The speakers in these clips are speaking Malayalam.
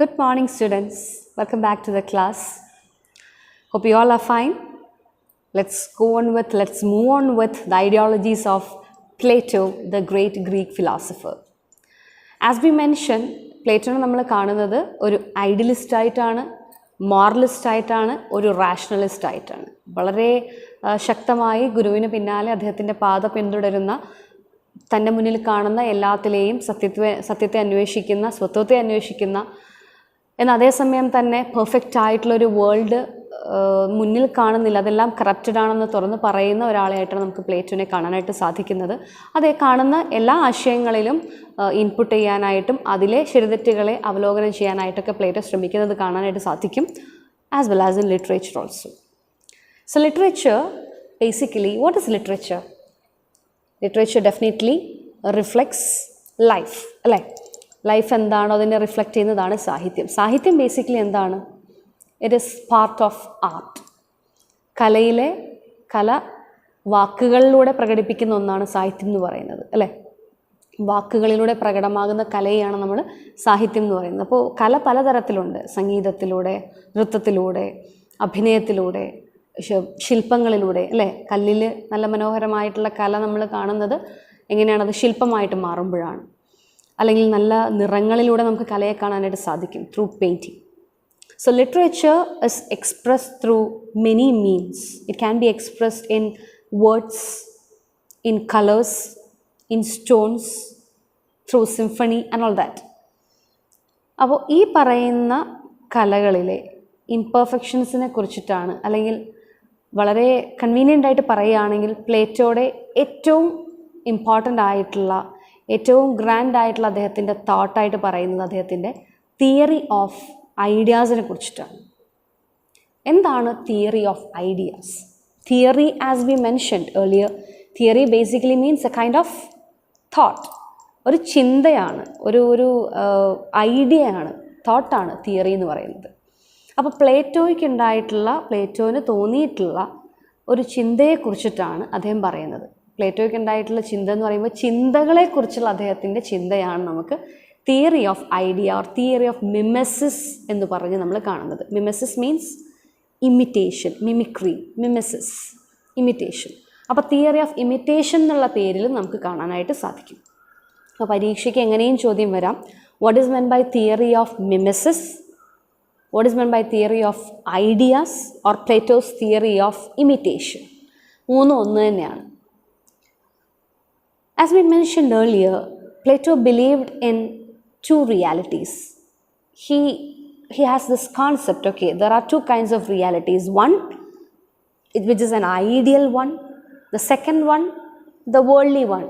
Good morning, students. Welcome back to the class. Hope you all are fine. Let's move on with the ideologies of Plato, the great Greek philosopher. As we mentioned, Plato നമ്മൾ കാണുന്നത് ഒരു ഐഡിയലിസ്റ്റ് ആയിട്ടാണ്, മോറലിസ്റ്റ് ആയിട്ടാണ്, ഒരു റാഷണലിസ്റ്റ് ആയിട്ടാണ്. വളരെ ശക്തമായി ഗുരുവിന് പിന്നാലെ അദ്ദേഹത്തിൻ്റെ പാത പിന്തുടരുന്ന, തൻ്റെ മുന്നിൽ കാണുന്ന എല്ലാത്തിലെയും സത്യത്തെ അന്വേഷിക്കുന്ന, സ്വത്വത്തെ അന്വേഷിക്കുന്ന, എന്നാൽ അതേസമയം തന്നെ പെർഫെക്റ്റ് ആയിട്ടുള്ളൊരു വേൾഡ് മുന്നിൽ കാണുന്നില്ല, അതെല്ലാം കറപ്റ്റഡ് ആണെന്ന് തുറന്ന് പറയുന്ന ഒരാളായിട്ടാണ് നമുക്ക് പ്ലേറ്റോനെ കാണാനായിട്ട് സാധിക്കുന്നത്. അതേ കാണുന്ന എല്ലാ ആശയങ്ങളിലും ഇൻപുട്ട് ചെയ്യാനായിട്ടും അതിലെ ശരിതെറ്റുകളെ അവലോകനം ചെയ്യാനായിട്ടൊക്കെ പ്ലേറ്റോ ശ്രമിക്കുന്നത് കാണാനായിട്ട് സാധിക്കും, as well as in literature also. So literature basically, what is literature? Literature definitely reflects life, അല്ലേ? ലൈഫ് എന്താണോ അതിനെ റിഫ്ലക്റ്റ് ചെയ്യുന്നതാണ് സാഹിത്യം. സാഹിത്യം ബേസിക്കലി എന്താണ്? It is part of art. കല വാക്കുകളിലൂടെ പ്രകടിപ്പിക്കുന്ന ഒന്നാണ് സാഹിത്യം എന്ന് പറയുന്നത്, അല്ലേ? വാക്കുകളിലൂടെ പ്രകടമാകുന്ന കലയാണ് നമ്മൾ സാഹിത്യം എന്ന് പറയുന്നത്. അപ്പോൾ കല പലതരത്തിലുണ്ട്. സംഗീതത്തിലൂടെ, നൃത്തത്തിലൂടെ, അഭിനയത്തിലൂടെ, ശില്പങ്ങളിലൂടെ, അല്ലേ? കല്ലിൽ നല്ല മനോഹരമായിട്ടുള്ള കല നമ്മൾ കാണുന്നത് എങ്ങനെയാണത് ശില്പമായിട്ട് മാറുമ്പോഴാണ്. അല്ലെങ്കിൽ നല്ല നിറങ്ങളിലൂടെ നമുക്ക് കലയെ കാണാനായിട്ട് സാധിക്കും, through painting. So literature is expressed through many means. It can be expressed in words, in colors, in stones, through symphony and all that. അപ്പോൾ ഈ പറയുന്ന കലകളിലെ ഇംപെർഫെക്ഷൻസിനെ കുറിച്ചിട്ടാണ്, അല്ലെങ്കിൽ വളരെ കൺവീനിയൻ്റ് ആയിട്ട് പറയുകയാണെങ്കിൽ പ്ലേറ്റോയുടെ ഏറ്റവും ഇമ്പോർട്ടൻ്റ് ആയിട്ടുള്ള, ഏറ്റവും ഗ്രാൻഡ് ആയിട്ടുള്ള അദ്ദേഹത്തിൻ്റെ തോട്ടായിട്ട് പറയുന്നത് അദ്ദേഹത്തിൻ്റെ തിയറി ഓഫ് ഐഡിയാസിനെ കുറിച്ചിട്ടാണ്. എന്താണ് theory of ideas? Theory, as we mentioned earlier, theory basically means A kind of thought. ഒരു ചിന്തയാണ്, ഒരു ഐഡിയയാണ്, തോട്ടാണ് തിയറി എന്ന് പറയുന്നത്. അപ്പോൾ പ്ലേറ്റോയ്ക്ക് തോന്നിയിട്ടുള്ള ഒരു ചിന്തയെക്കുറിച്ചിട്ടാണ് അദ്ദേഹം പറയുന്നത്. പ്ലേറ്റോയ്ക്ക് ഉണ്ടായിട്ടുള്ള ചിന്ത എന്ന് പറയുമ്പോൾ ചിന്തകളെക്കുറിച്ചുള്ള അദ്ദേഹത്തിൻ്റെ ചിന്തയാണ് നമുക്ക് theory of idea or theory of mimesis എന്ന് പറഞ്ഞ് നമ്മൾ കാണുന്നത്. Mimesis means imitation, mimicry, mimesis, imitation. അപ്പോൾ തിയറി ഓഫ് ഇമിറ്റേഷൻ എന്നുള്ള പേരിൽ നമുക്ക് കാണാനായിട്ട് സാധിക്കും. അപ്പോൾ പരീക്ഷയ്ക്ക് എങ്ങനെയും ചോദ്യം വരാം, what is meant by theory of mimesis, what is meant by theory of ideas or Plato's theory of imitation? മൂന്നും ഒന്ന് തന്നെയാണ്. As we mentioned earlier, Plato believed in two realities. He has this concept, okay, there are two kinds of realities. One, which is an ideal one. The second one, the worldly one,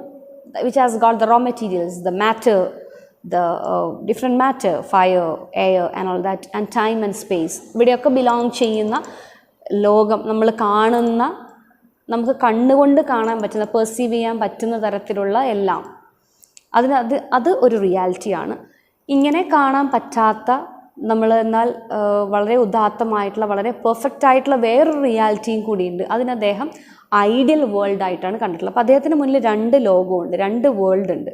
which has got the raw materials, the matter, the different matter, fire, air and all that, and time and space. ഇവിടെയൊക്കെ ബിലോങ് ചെയ്യുന്ന ലോകം, നമ്മൾ കാണുന്ന, നമുക്ക് കണ്ണുകൊണ്ട് കാണാൻ പറ്റുന്ന, പെർസീവ് ചെയ്യാൻ പറ്റുന്ന തരത്തിലുള്ള എല്ലാം, അത് ഒരു റിയാലിറ്റിയാണ്. ഇങ്ങനെ കാണാൻ പറ്റാത്ത, എന്നാൽ വളരെ ഉദാത്തമായിട്ടുള്ള, വളരെ പെർഫെക്റ്റ് ആയിട്ടുള്ള വേറൊരു റിയാലിറ്റിയും കൂടിയുണ്ട്. അതിന് അദ്ദേഹം ഐഡിയൽ വേൾഡ് ആയിട്ടാണ് കണ്ടിട്ടുള്ളത്. അപ്പോൾ അദ്ദേഹത്തിന് മുന്നിൽ രണ്ട് ലോകമുണ്ട്, രണ്ട് വേൾഡ് ഉണ്ട്.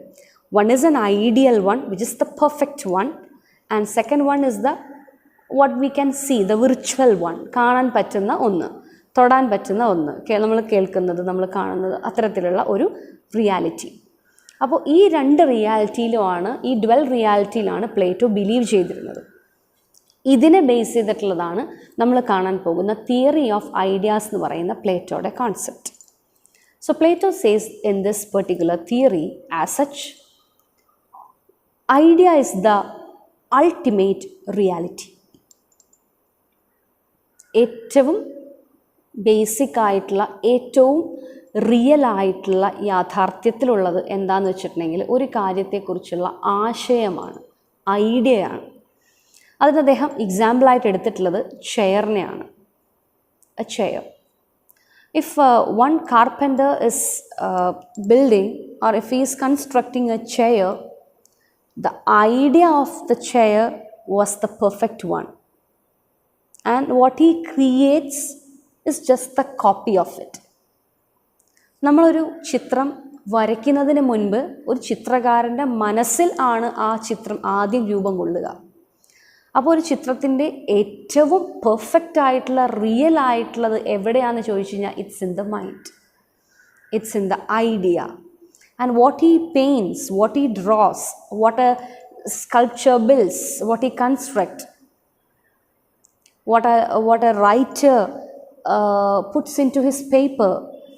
One is an ideal one which is the perfect one, and second one is the what we can see, the virtual one, കാണാൻ പറ്റുന്ന ഒന്ന്, തൊടാൻ പറ്റുന്ന ഒന്ന്, നമ്മൾ കേൾക്കുന്നത്, നമ്മൾ കാണുന്നത്, അത്തരത്തിലുള്ള ഒരു റിയാലിറ്റി. അപ്പോൾ ഈ രണ്ട് റിയാലിറ്റിയിലുമാണ്, ഈ ഡ്വൽ റിയാലിറ്റിയിലാണ് പ്ലേറ്റോ ബിലീവ് ചെയ്തിരുന്നത്. ഇതിനെ ബേസ് ചെയ്തിട്ടുള്ളതാണ് നമ്മൾ കാണാൻ പോകുന്ന തിയറി ഓഫ് ഐഡിയാസ് എന്ന് പറയുന്ന പ്ലേറ്റോയുടെ concept. So Plato says in this particular theory as such, idea is the ultimate reality. ഏറ്റവും ബേസിക് ആയിട്ടുള്ള, ഏറ്റവും റിയൽ ആയിട്ടുള്ള, യാഥാർത്ഥ്യത്തിലുള്ളത് എന്താണെന്ന് വെച്ചിട്ടുണ്ടെങ്കിൽ ഒരു കാര്യത്തെക്കുറിച്ചുള്ള ആശയമാണ്, ഐഡിയയാണ്. അതിന് അദ്ദേഹം എക്സാമ്പിളായിട്ട് എടുത്തിട്ടുള്ളത് ചെയറിനെയാണ്. A chair, if one carpenter is building or if he is constructing a chair, the idea of the chair was the perfect one, and what he creates is just the copy of it. നമ്മളൊരു ചിത്രം വരയ്ക്കുന്നതിന് മുൻപ് ഒരു ചിത്രകാരൻ്റെ മനസ്സിൽ ആണ് ആ ചിത്രം ആദ്യം രൂപം കൊള്ളുക. അപ്പോൾ ഒരു ചിത്രത്തിൻ്റെ ഏറ്റവും പെർഫെക്റ്റ് ആയിട്ടുള്ള റിയൽ ആയിട്ടുള്ളത് എവിടെയാണെന്ന് ചോദിച്ചു കഴിഞ്ഞാൽ it's in the mind, it's in the idea. And what he paints, what he draws, what A sculpture builds, what he construct, what a writer puts into his paper,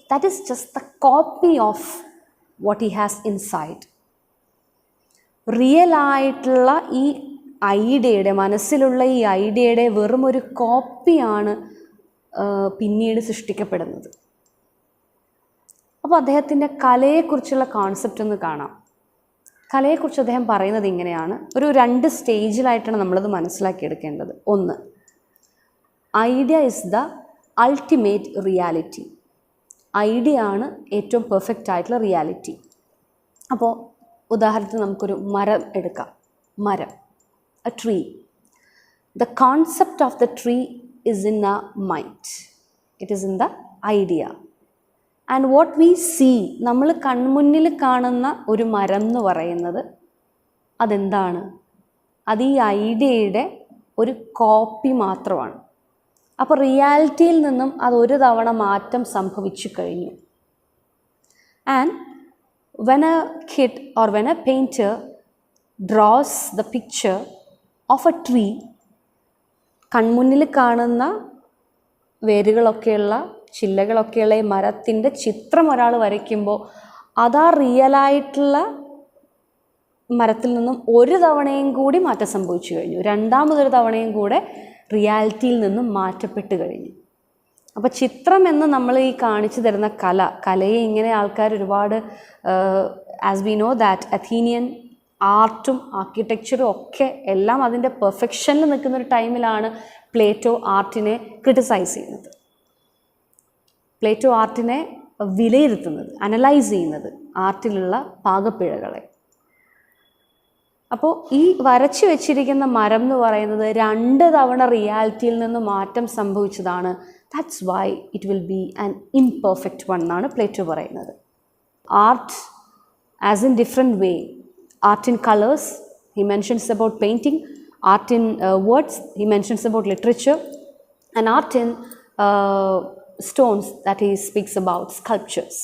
that is just the copy of what he has inside. Real ആയിട്ടുള്ള ഈ ഐഡിയയുടെ, മനസ്സിലുള്ള ഈ ഐഡിയയുടെ വെറും ഒരു കോപ്പിയാണ് പിന്നീട് സൃഷ്ടിക്കപ്പെടുന്നത്. അപ്പോൾ അദ്ദേഹത്തിൻ്റെ കലയെക്കുറിച്ചുള്ള കോൺസെപ്റ്റ് ഒന്ന് കാണാം. കലയെക്കുറിച്ച് അദ്ദേഹം പറയുന്നത് ഇങ്ങനെയാണ്. ഒരു 2 സ്റ്റേജിലായിട്ടാണ് നമ്മളത് മനസ്സിലാക്കിയെടുക്കേണ്ടത്. ഒന്ന്, idea is the ultimate reality. Idea ആണ് ഏറ്റവും പെർഫെക്റ്റ് ആയിട്ടുള്ള റിയാലിറ്റി. അപ്പോൾ ഉദാഹരണത്തിന് നമുക്കൊരു മരം എടുക്കാം. മരം, a tree. The concept of the tree is in the mind, it is in the idea. And what we see, നമ്മൾ കൺമുന്നിൽ കാണുന്ന ഒരു മരം എന്ന് പറയുന്നത് അതെന്താണ്? അത് ഈ ഐഡിയയുടെ ഒരു കോപ്പി മാത്രമാണ്. അപ്പോൾ റിയാലിറ്റിയിൽ നിന്നും അത് ഒരു തവണ മാറ്റം സംഭവിച്ചു കഴിഞ്ഞു. And when a kid or when a painter draws the picture of a tree, കൺമുന്നിൽ കാണുന്ന വേരുകളൊക്കെയുള്ള, ചില്ലകളൊക്കെയുള്ള ഈ മരത്തിൻ്റെ ചിത്രം ഒരാൾ വരയ്ക്കുമ്പോൾ അതാ റിയലായിട്ടുള്ള മരത്തിൽ നിന്നും ഒരു തവണയും കൂടി മാറ്റം സംഭവിച്ചു കഴിഞ്ഞു. രണ്ടാമതൊരു തവണയും കൂടെ റിയാലിറ്റിയിൽ നിന്നും മാറ്റപ്പെട്ട് കഴിഞ്ഞു. അപ്പോൾ ചിത്രം എന്ന് നമ്മൾ ഈ കാണിച്ചു തരുന്ന കലയെ ഇങ്ങനെ ആൾക്കാർ ഒരുപാട്, as we know that Athenian ആർട്ടും ആർക്കിടെക്ചറും ഒക്കെ എല്ലാം അതിൻ്റെ പെർഫെക്ഷനിൽ നിൽക്കുന്നൊരു ടൈമിലാണ് പ്ലേറ്റോ ആർട്ടിനെ ക്രിട്ടിസൈസ് ചെയ്യുന്നത്, പ്ലേറ്റോ ആർട്ടിനെ വിലയിരുത്തുന്നത്, അനലൈസ് ചെയ്യുന്നത്, ആർട്ടിലുള്ള പാകപ്പിഴകളെ. അപ്പോൾ ഈ വരച്ചു വെച്ചിരിക്കുന്ന മരം എന്ന് പറയുന്നത് 2 തവണ റിയാലിറ്റിയിൽ നിന്ന് മാറ്റം സംഭവിച്ചതാണ്. That's why it will be an imperfect one എന്നാണ് പ്ലേറ്റോ പറയുന്നത്. Art as in different way. Art in colours, he mentions about painting. Art in words, he mentions about literature. And art in stones, that he speaks about sculptures.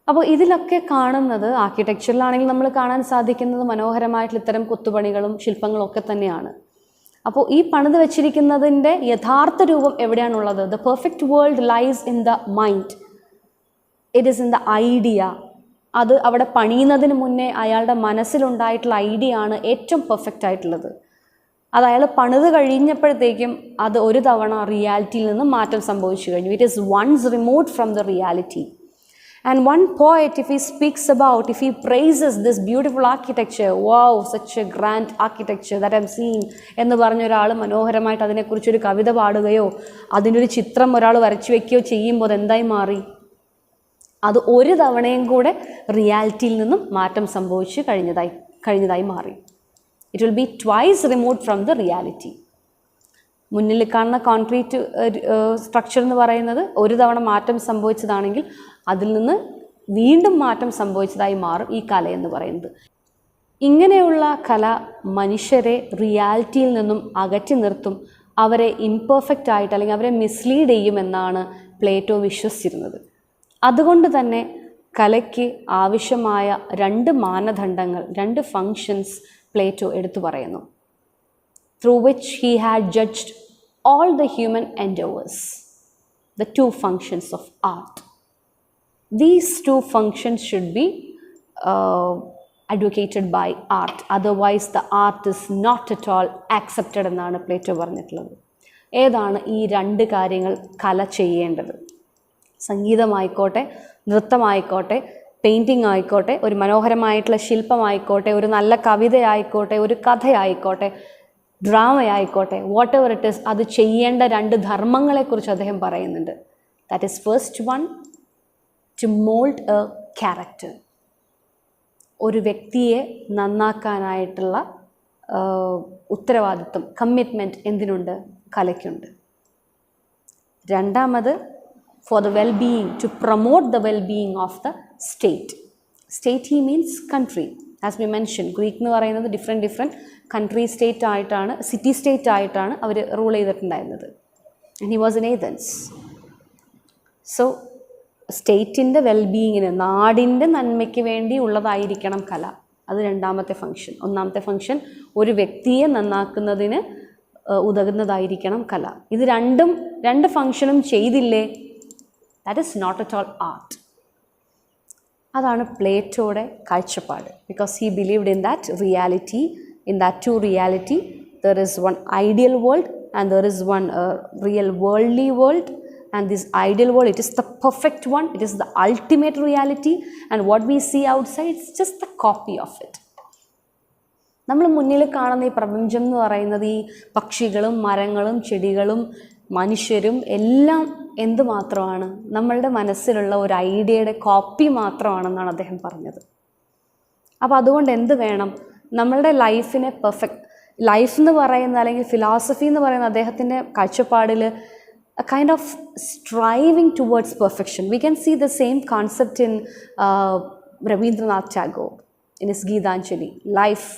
അപ്പോൾ ഇതിലൊക്കെ കാണുന്നത്, ആർക്കിടെക്ചറിലാണെങ്കിൽ നമ്മൾ കാണാൻ സാധിക്കുന്നത് മനോഹരമായിട്ടുള്ള ഇത്തരം കൊത്തുപണികളും ശില്പങ്ങളും ഒക്കെ തന്നെയാണ്. അപ്പോൾ ഈ പണിത് വെച്ചിരിക്കുന്നതിൻ്റെ യഥാർത്ഥ രൂപം എവിടെയാണുള്ളത്? The perfect world lies in the mind, it is in the idea. അത് അവിടെ പണിയുന്നതിന് മുന്നേ അയാളുടെ മനസ്സിലുണ്ടായിട്ടുള്ള ഐഡിയ ആണ് ഏറ്റവും പെർഫെക്റ്റ് ആയിട്ടുള്ളത്. അത് അയാൾ പണിത് കഴിഞ്ഞപ്പോഴത്തേക്കും അത് ഒരു തവണ റിയാലിറ്റിയിൽ നിന്ന് മാറ്റം സംഭവിച്ചു കഴിഞ്ഞു. It is once removed from the reality. And one poet, if he speaks about, if he praises this beautiful architecture, wow, such a grand architecture that I'm seeing എന്ന് പറഞ്ഞ ഒരാൾ മനോഹരമായിട്ട് അതിനെക്കുറിച്ചൊരു കവിത പാടുകയോ അതിനൊരു ചിത്രം ഒരാൾ വരച്ചു വയ്ക്കുകയോ ചെയ്യുമ്പോൾ അതെന്തായി മാറി? അത് ഒരു തവണയും കൂടെ റിയാലിറ്റിയിൽ നിന്നും മാറ്റം സംഭവിച്ച് കഴിഞ്ഞതായി മാറി. It will B twice removed from the reality. മുന്നിൽ കാണുന്ന കോൺക്രീറ്റ് സ്ട്രക്ചർ എന്ന് പറയുന്നത് ഒരു തവണ മാറ്റം സംഭവിച്ചതാണെങ്കിൽ അതിൽ നിന്ന് വീണ്ടും മാറ്റം സംഭവിച്ചതായി മാറും ഈ കല എന്ന് പറയുന്നത്. ഇങ്ങനെയുള്ള കല മനുഷ്യരെ റിയാലിറ്റിയിൽ നിന്നും അകറ്റി നിർത്തും, അവരെ ഇംപെർഫെക്റ്റ് ആയിട്ട് അല്ലെങ്കിൽ അവരെ മിസ്ലീഡ് ചെയ്യുമെന്നാണ് പ്ലേറ്റോ വിശ്വസിച്ചിരുന്നത്. അതുകൊണ്ട് തന്നെ കലയ്ക്ക് ആവശ്യമായ 2 മാനദണ്ഡങ്ങൾ, 2 ഫങ്ഷൻസ് പ്ലേറ്റോ എടുത്തു പറയുന്നു. Through which he had judged all the human endeavors, the 2 functions of art. These 2 functions should be advocated by art, otherwise the art is not at all accepted എന്നാണ് പ്ലേറ്റോ പറഞ്ഞിട്ടുള്ളത്. ഏതാണ് ഈ 2 കാര്യങ്ങൾ കല ചെയ്യേണ്ടത്? സംഗീതമായിക്കോട്ടെ, നൃത്തമായിക്കോട്ടെ, പെയിൻറ്റിംഗ് ആയിക്കോട്ടെ, ഒരു മനോഹരമായിട്ടുള്ള ശില്പമായിക്കോട്ടെ, ഒരു നല്ല കവിതയായിക്കോട്ടെ, ഒരു കഥയായിക്കോട്ടെ, ഡ്രാമയായിക്കോട്ടെ, വാട്ട് എവർ ഇറ്റ് ഈസ്, അത് ചെയ്യേണ്ട 2 ധർമ്മങ്ങളെക്കുറിച്ച് അദ്ദേഹം പറയുന്നുണ്ട്. That is first one, to mould a character. ഒരു വ്യക്തിയെ നന്നാക്കാനായിട്ടുള്ള ഉത്തരവാദിത്വം, കമ്മിറ്റ്മെൻറ്റ് എന്തിനുണ്ട്? കലയ്ക്കുണ്ട്. രണ്ടാമത്, for the well being, to promote the well being of the state. State he means country. As we mention, Greek എന്ന് പറയുന്നത് ഡിഫറെൻറ്റ് കൺട്രി സ്റ്റേറ്റ് ആയിട്ടാണ്, സിറ്റി സ്റ്റേറ്റ് ആയിട്ടാണ് അവർ റൂൾ ചെയ്തിട്ടുണ്ടായിരുന്നത്. And he was in Athens. So സ്റ്റേറ്റിൻ്റെ വെൽബീയിങ്ങിന്, നാടിൻ്റെ നന്മയ്ക്ക് വേണ്ടി ഉള്ളതായിരിക്കണം കല. അത് രണ്ടാമത്തെ ഫങ്ഷൻ. ഒന്നാമത്തെ ഫങ്ഷൻ ഒരു വ്യക്തിയെ നന്നാക്കുന്നതിന് ഉതകുന്നതായിരിക്കണം കല. ഇത് രണ്ട് ഫങ്ഷനും ചെയ്തില്ലേ, that is not at all art. അതാണ് പ്ലേറ്റോയുടെ കാഴ്ചപ്പാട്. Because he believed in that reality, in that to reality. There is one ideal world and there is one real worldly world. And this ideal world, it is the perfect one, it is the ultimate reality, and what we see outside, it's just the copy of it. നമ്മൾ മുന്നിൽ കാണുന്ന ഈ പ്രപഞ്ചം എന്ന് പറയുന്നത് ഈ പക്ഷികളും മരങ്ങളും ചെടികളും മനുഷ്യരും എല്ലാം എന്ത് മാത്രമാണ്? നമ്മളുടെ മനസ്സിലുള്ള ഒരു ഐഡിയയുടെ കോപ്പി മാത്രമാണെന്നാണ് അദ്ദേഹം പറഞ്ഞത്. അപ്പോൾ അതുകൊണ്ട് എന്ത് വേണം? നമ്മളുടെ ലൈഫിനെ ലൈഫ് എന്ന് പറയുന്ന, അല്ലെങ്കിൽ ഫിലോസഫി എന്ന് പറയുന്ന അദ്ദേഹത്തിൻ്റെ കാഴ്ചപ്പാടിൽ a kind of striving towards perfection. We can see the same concept in Rabindranath Tagore in his Geetanjali. Life,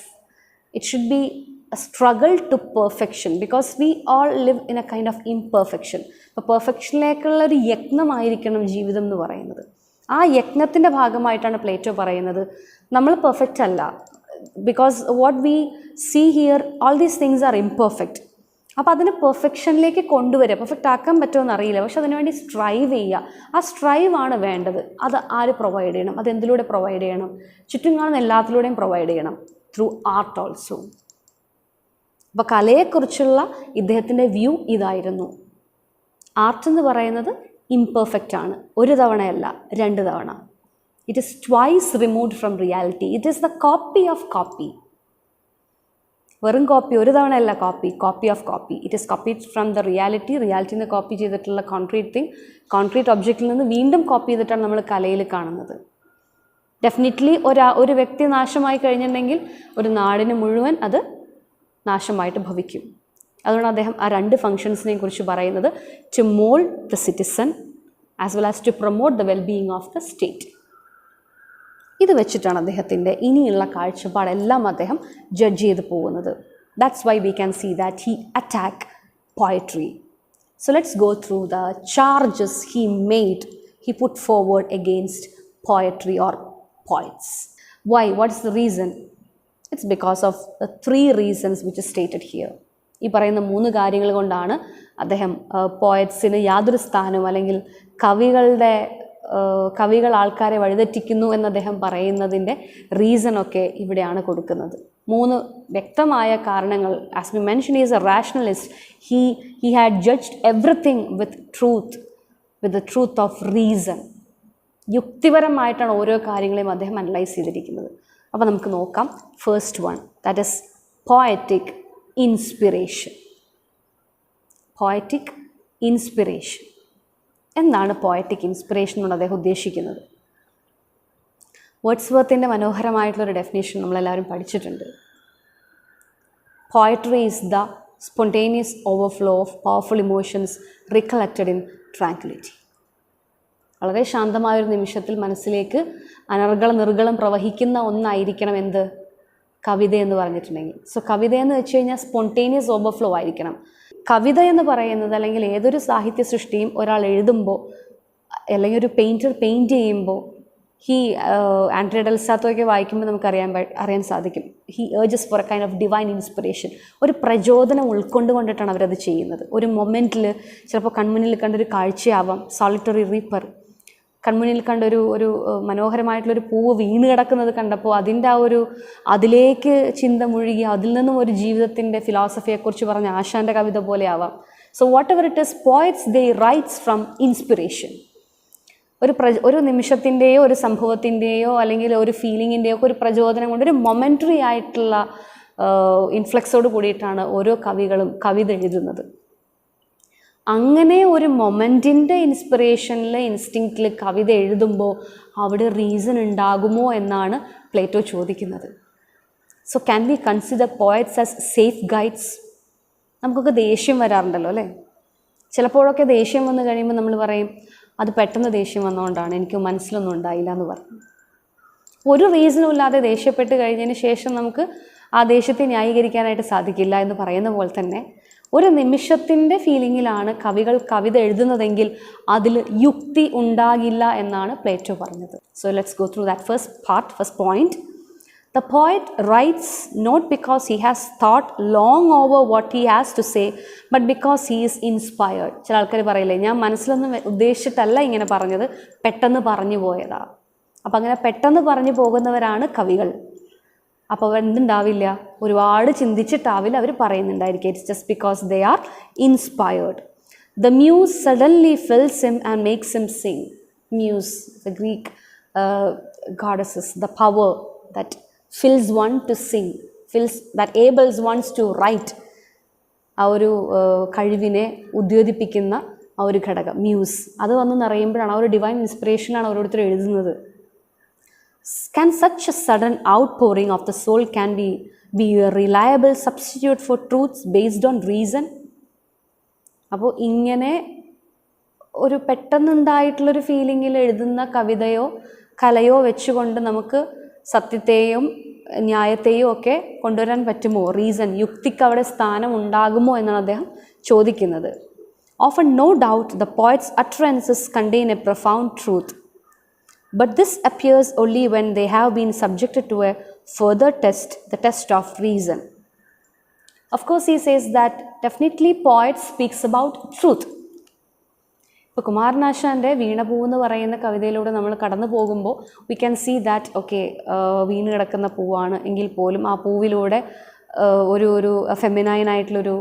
it should be a struggle to perfection, because we all live in a kind of imperfection. അപ്പോൾ പെർഫെക്ഷനിലേക്കുള്ള ഒരു യജ്ഞമായിരിക്കണം ജീവിതം എന്ന് പറയുന്നത്. ആ യജ്ഞത്തിൻ്റെ ഭാഗമായിട്ടാണ് പ്ലേറ്റോ പറയുന്നത് നമ്മൾ പെർഫെക്റ്റ് അല്ല, because what we see here, all these things are imperfect. അപ്പോൾ അതിനെ പെർഫെക്ഷനിലേക്ക് കൊണ്ടുവരിക. പെർഫെക്റ്റ് ആക്കാൻ പറ്റുമോ എന്നറിയില്ല, പക്ഷെ അതിനുവേണ്ടി സ്ട്രൈവ് ചെയ്യുക. ആ സ്ട്രൈവാണ് വേണ്ടത്. അത് ആര് പ്രൊവൈഡ് ചെയ്യണം? അത് എന്തിലൂടെ പ്രൊവൈഡ് ചെയ്യണം? ചുറ്റും കാണുന്ന എല്ലാത്തിലൂടെയും പ്രൊവൈഡ് ചെയ്യണം, ത്രൂ ആർട്ട് ഓൾസോ. അപ്പോൾ കലയെക്കുറിച്ചുള്ള ഇദ്ദേഹത്തിൻ്റെ വ്യൂ ഇതായിരുന്നു. ആർട്ട് എന്ന് പറയുന്നത് ഇംപെർഫെക്റ്റ് ആണ്. ഒരു തവണയല്ല, 2 തവണ. It is twice removed from reality. It is the copy of copy. വെറും കോപ്പി, ഒരു തവണ അല്ല copy of copy. It is copied from the reality. റിയാലിറ്റിന്ന് കോപ്പി ചെയ്തിട്ടുള്ള കോൺക്രീറ്റ് ഒബ്ജക്റ്റിൽ നിന്ന് വീണ്ടും കോപ്പി ചെയ്തിട്ടാണ് നമ്മൾ കലയിൽ കാണുന്നത്. ഡെഫിനറ്റ്ലി ഒരു വ്യക്തി നാശമായി കഴിഞ്ഞിട്ടുണ്ടെങ്കിൽ ഒരു നാടിന് മുഴുവൻ അത് നാശമായിട്ട് ഭവിക്കും. അതുകൊണ്ട് അദ്ദേഹം ആ 2 ഫങ്ഷൻസിനെ കുറിച്ച് പറയുന്നത്, to mould the citizen as well as to promote the wellbeing of the state. ഇത് വെച്ചിട്ടാണ് അദ്ദേഹത്തിൻ്റെ ഇനിയുള്ള കാഴ്ചപ്പാടെല്ലാം അദ്ദേഹം ജഡ്ജ് ചെയ്ത് പോകുന്നത്. That's why we can see that he attack poetry. So let's go through the charges he put forward against poetry or poets. Why? What is the reason? It's because of the 3 reasons which is stated here. ഈ പറയുന്ന 3 കാര്യങ്ങൾ കൊണ്ടാണ് അദ്ദേഹം പോയറ്റ്സിന് യാതൊരു സ്ഥാനവും, അല്ലെങ്കിൽ കവികൾ ആൾക്കാരെ വഴിതെറ്റിക്കുന്നു എന്ന് അദ്ദേഹം പറയുന്നതിൻ്റെ റീസണൊക്കെ ഇവിടെയാണ് കൊടുക്കുന്നത്. 3 വ്യക്തമായ കാരണങ്ങൾ. As we mention, is a rationalist. He had judged everything with the truth of reason. യുക്തിപരമായിട്ടാണ് ഓരോ കാര്യങ്ങളെയും അദ്ദേഹം അനലൈസ് ചെയ്തിരിക്കുന്നത്. അപ്പോൾ നമുക്ക് നോക്കാം. First one, that is poetic inspiration. Poetic inspiration എന്താണ് പോയറ്റിക് ഇൻസ്പിറേഷൻ കൊണ്ട് അദ്ദേഹം ഉദ്ദേശിക്കുന്നത്? വേർഡ്സ്വർത്തിൻ്റെ മനോഹരമായിട്ടുള്ളൊരു ഡെഫിനേഷൻ നമ്മളെല്ലാവരും പഠിച്ചിട്ടുണ്ട്. Poetry is the spontaneous overflow of powerful emotions recollected in tranquillity. വളരെ ശാന്തമായൊരു നിമിഷത്തിൽ മനസ്സിലേക്ക് നിർഗളം പ്രവഹിക്കുന്ന ഒന്നായിരിക്കണം എന്ത്? കവിത എന്ന് പറഞ്ഞിട്ടുണ്ടെങ്കിൽ. സോ കവിത എന്ന് വെച്ച് കഴിഞ്ഞാൽ സ്പോണ്ടേനിയസ് ഓവർഫ്ലോ ആയിരിക്കണം. കവിത എന്ന് പറയുന്നത്, അല്ലെങ്കിൽ ഏതൊരു സാഹിത്യ സൃഷ്ടിയും ഒരാൾ എഴുതുമ്പോൾ, അല്ലെങ്കിൽ ഒരു പെയിൻറ്റർ പെയിൻറ്റ് ചെയ്യുമ്പോൾ, ആൻഡ്രിയ ഡെൽ സാത്തോയൊക്കെ വായിക്കുമ്പോൾ നമുക്ക് അറിയാൻ സാധിക്കും. He urges for a kind of divine inspiration. ഒരു പ്രചോദനം ഉൾക്കൊണ്ടുകൊണ്ടിട്ടാണ് അവരത് ചെയ്യുന്നത്. ഒരു മൊമെൻറ്റിൽ ചിലപ്പോൾ കൺമുന്നിൽ കണ്ടൊരു കാഴ്ചയാവാം. സോളിറ്ററി റീപ്പർ കൺമുന്നിൽ കണ്ടൊരു മനോഹരമായിട്ടുള്ളൊരു പൂവ് വീണ് കിടക്കുന്നത് കണ്ടപ്പോൾ അതിലേക്ക് ചിന്ത മുഴുകി അതിൽ നിന്നും ഒരു ജീവിതത്തിൻ്റെ ഫിലോസഫിയെക്കുറിച്ച് പറഞ്ഞ ആശാൻ്റെ കവിത പോലെ ആവാം. So what ever it is, poets they rights from inspiration. ഒരു നിമിഷത്തിൻ്റെയോ ഒരു സംഭവത്തിൻ്റെയോ അല്ലെങ്കിൽ ഒരു ഫീലിങ്ങിൻ്റെയോ ഒക്കെ ഒരു പ്രചോദനം കൊണ്ട്, ഒരു മൊമെൻ്ററി ആയിട്ടുള്ള ഇൻഫ്ലക്സോട് കൂടിയിട്ടാണ് ഓരോ കവികളും കവിത എഴുതുന്നത്. അങ്ങനെ ഒരു മൊമെൻറ്റിൻ്റെ ഇൻസ്പിറേഷനിൽ, ഇൻസ്റ്റിങ്ക്റ്റിൽ കവിത എഴുതുമ്പോൾ അവിടെ റീസൺ ഉണ്ടാകുമോ എന്നാണ് പ്ലേറ്റോ ചോദിക്കുന്നത്. So can we consider poets as safe guides? നമുക്കൊക്കെ ദേഷ്യം വരാറുണ്ടല്ലോ അല്ലേ? ചിലപ്പോഴൊക്കെ ദേഷ്യം വന്നു കഴിയുമ്പോൾ നമ്മൾ പറയും, അത് പെട്ടെന്ന് ദേഷ്യം വന്നുകൊണ്ടാണ്, എനിക്ക് മനസ്സിലൊന്നും ഉണ്ടായില്ല എന്ന് പറയും. ഒരു റീസണും ഇല്ലാതെ ദേഷ്യപ്പെട്ട് കഴിഞ്ഞതിന് ശേഷം നമുക്ക് ആ ദേഷ്യത്തെ ന്യായീകരിക്കാനായിട്ട് സാധിക്കില്ല എന്ന് പറയുന്ന പോലെ തന്നെ ഒരു നിമിഷത്തിൻ്റെ ഫീലിങ്ങിലാണ് കവികൾ കവിത എഴുതുന്നതെങ്കിൽ അതിൽ യുക്തി ഉണ്ടാകില്ല എന്നാണ് പ്ലേറ്റോ പറഞ്ഞത്. So let's go through that first point. The poet writes not because he has thought long over what he has to say, but because he is inspired. ചില ആൾക്കാർ പറയില്ലേ, ഞാൻ മനസ്സിലൊന്നും ഉദ്ദേശിച്ചിട്ടല്ല ഇങ്ങനെ പറഞ്ഞത്, പെട്ടെന്ന് പറഞ്ഞു പോയതാ. അപ്പം അങ്ങനെ പെട്ടെന്ന് പറഞ്ഞു പോകുന്നവരാണ് കവികൾ. അപ്പോൾ അവർ എന്തുണ്ടാവില്ല, ഒരുപാട് ചിന്തിച്ചിട്ടാവില്ല അവർ പറയുന്നുണ്ടായിരിക്കും. It's just because they are inspired. The muse suddenly fills him and makes him sing. Muse, the Greek goddesses, the power that fills one to sing, that enables one to write. ആ ഒരു കഴിവിനെ ഉദ്യോതിപ്പിക്കുന്ന ആ ഒരു ഘടകം മ്യൂസ്, അത് വന്ന് നിറയുമ്പോഴാണ് ആ ഒരു ഡിവൈൻ ഇൻസ്പിറേഷനാണ് ഓരോരുത്തർ എഴുതുന്നത്. Can such a sudden outpouring of the soul can be a reliable substitute for truths based on reason? അപ്പോൾ ഇങ്ങനെ ഒരു പെട്ടെന്നുണ്ടായിട്ടുള്ളൊരു ഫീലിങ്ങിൽ എഴുതുന്ന കവിതയോ കലയോ വെച്ചുകൊണ്ട് നമുക്ക് സത്യത്തെയും ന്യായത്തെയും ഒക്കെ കൊണ്ടുവരാൻ പറ്റുമോ? റീസൺ, യുക്തിക്ക് അവിടെ സ്ഥാനം ഉണ്ടാകുമോ എന്നാണ് അദ്ദേഹം ചോദിക്കുന്നത്. Often no doubt the poet's utterances contain a profound truth, but this appears only when they have been subjected to a further test, the test of reason. Of course he says that definitely poet speaks about truth. ഇപ്പോൾ കുമാരനാശാൻ്റെ വീണപൂ എന്ന് പറയുന്ന കവിതയിലൂടെ നമ്മൾ കടന്നു പോകുമ്പോൾ we can see that okay, വീണ് കിടക്കുന്ന പൂവാണ് എങ്കിൽ പോലും ആ പൂവിലൂടെ ഒരു ഫെമിനൈനായിട്ടുള്ളൊരു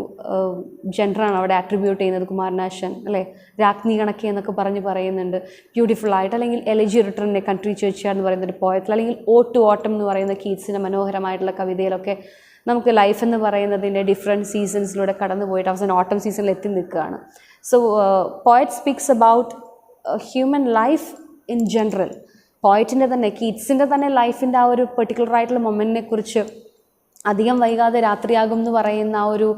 ജെൻഡറാണ് അവിടെ ആട്രിബ്യൂട്ട് ചെയ്യുന്നത് കുമാരനാശാൻ, അല്ലേ? രാജ്ഞി കണക്കി എന്നൊക്കെ പറയുന്നുണ്ട്. ബ്യൂട്ടിഫുൾ ആയിട്ട്, അല്ലെങ്കിൽ എലജി റിട്ടേൺ എ കൺട്രി ചേർച്ച എന്ന് പറയുന്നൊരു പോയത്തിൽ, അല്ലെങ്കിൽ ഓട്ട് ടു ഓട്ടം എന്ന് പറയുന്ന കീറ്റ്സിൻ്റെ മനോഹരമായിട്ടുള്ള കവിതയിലൊക്കെ നമുക്ക് ലൈഫ് എന്ന് പറയുന്നതിൻ്റെ ഡിഫറെൻറ്റ് സീസൺസിലൂടെ കടന്നു പോയിട്ട് അവസാനം ഓട്ടം സീസണിൽ എത്തി നിൽക്കുകയാണ്. So poet speaks about human life in general. പോയറ്റിൻ്റെ തന്നെ കീറ്റ്സിൻ്റെ തന്നെ ലൈഫിൻ്റെ ആ ഒരു പെർട്ടിക്കുലർ ആയിട്ടുള്ള മൊമെൻറ്റിനെ കുറിച്ച്, അധികം വൈകാതെ രാത്രിയാകും എന്ന് പറയുന്ന ആ ഒരു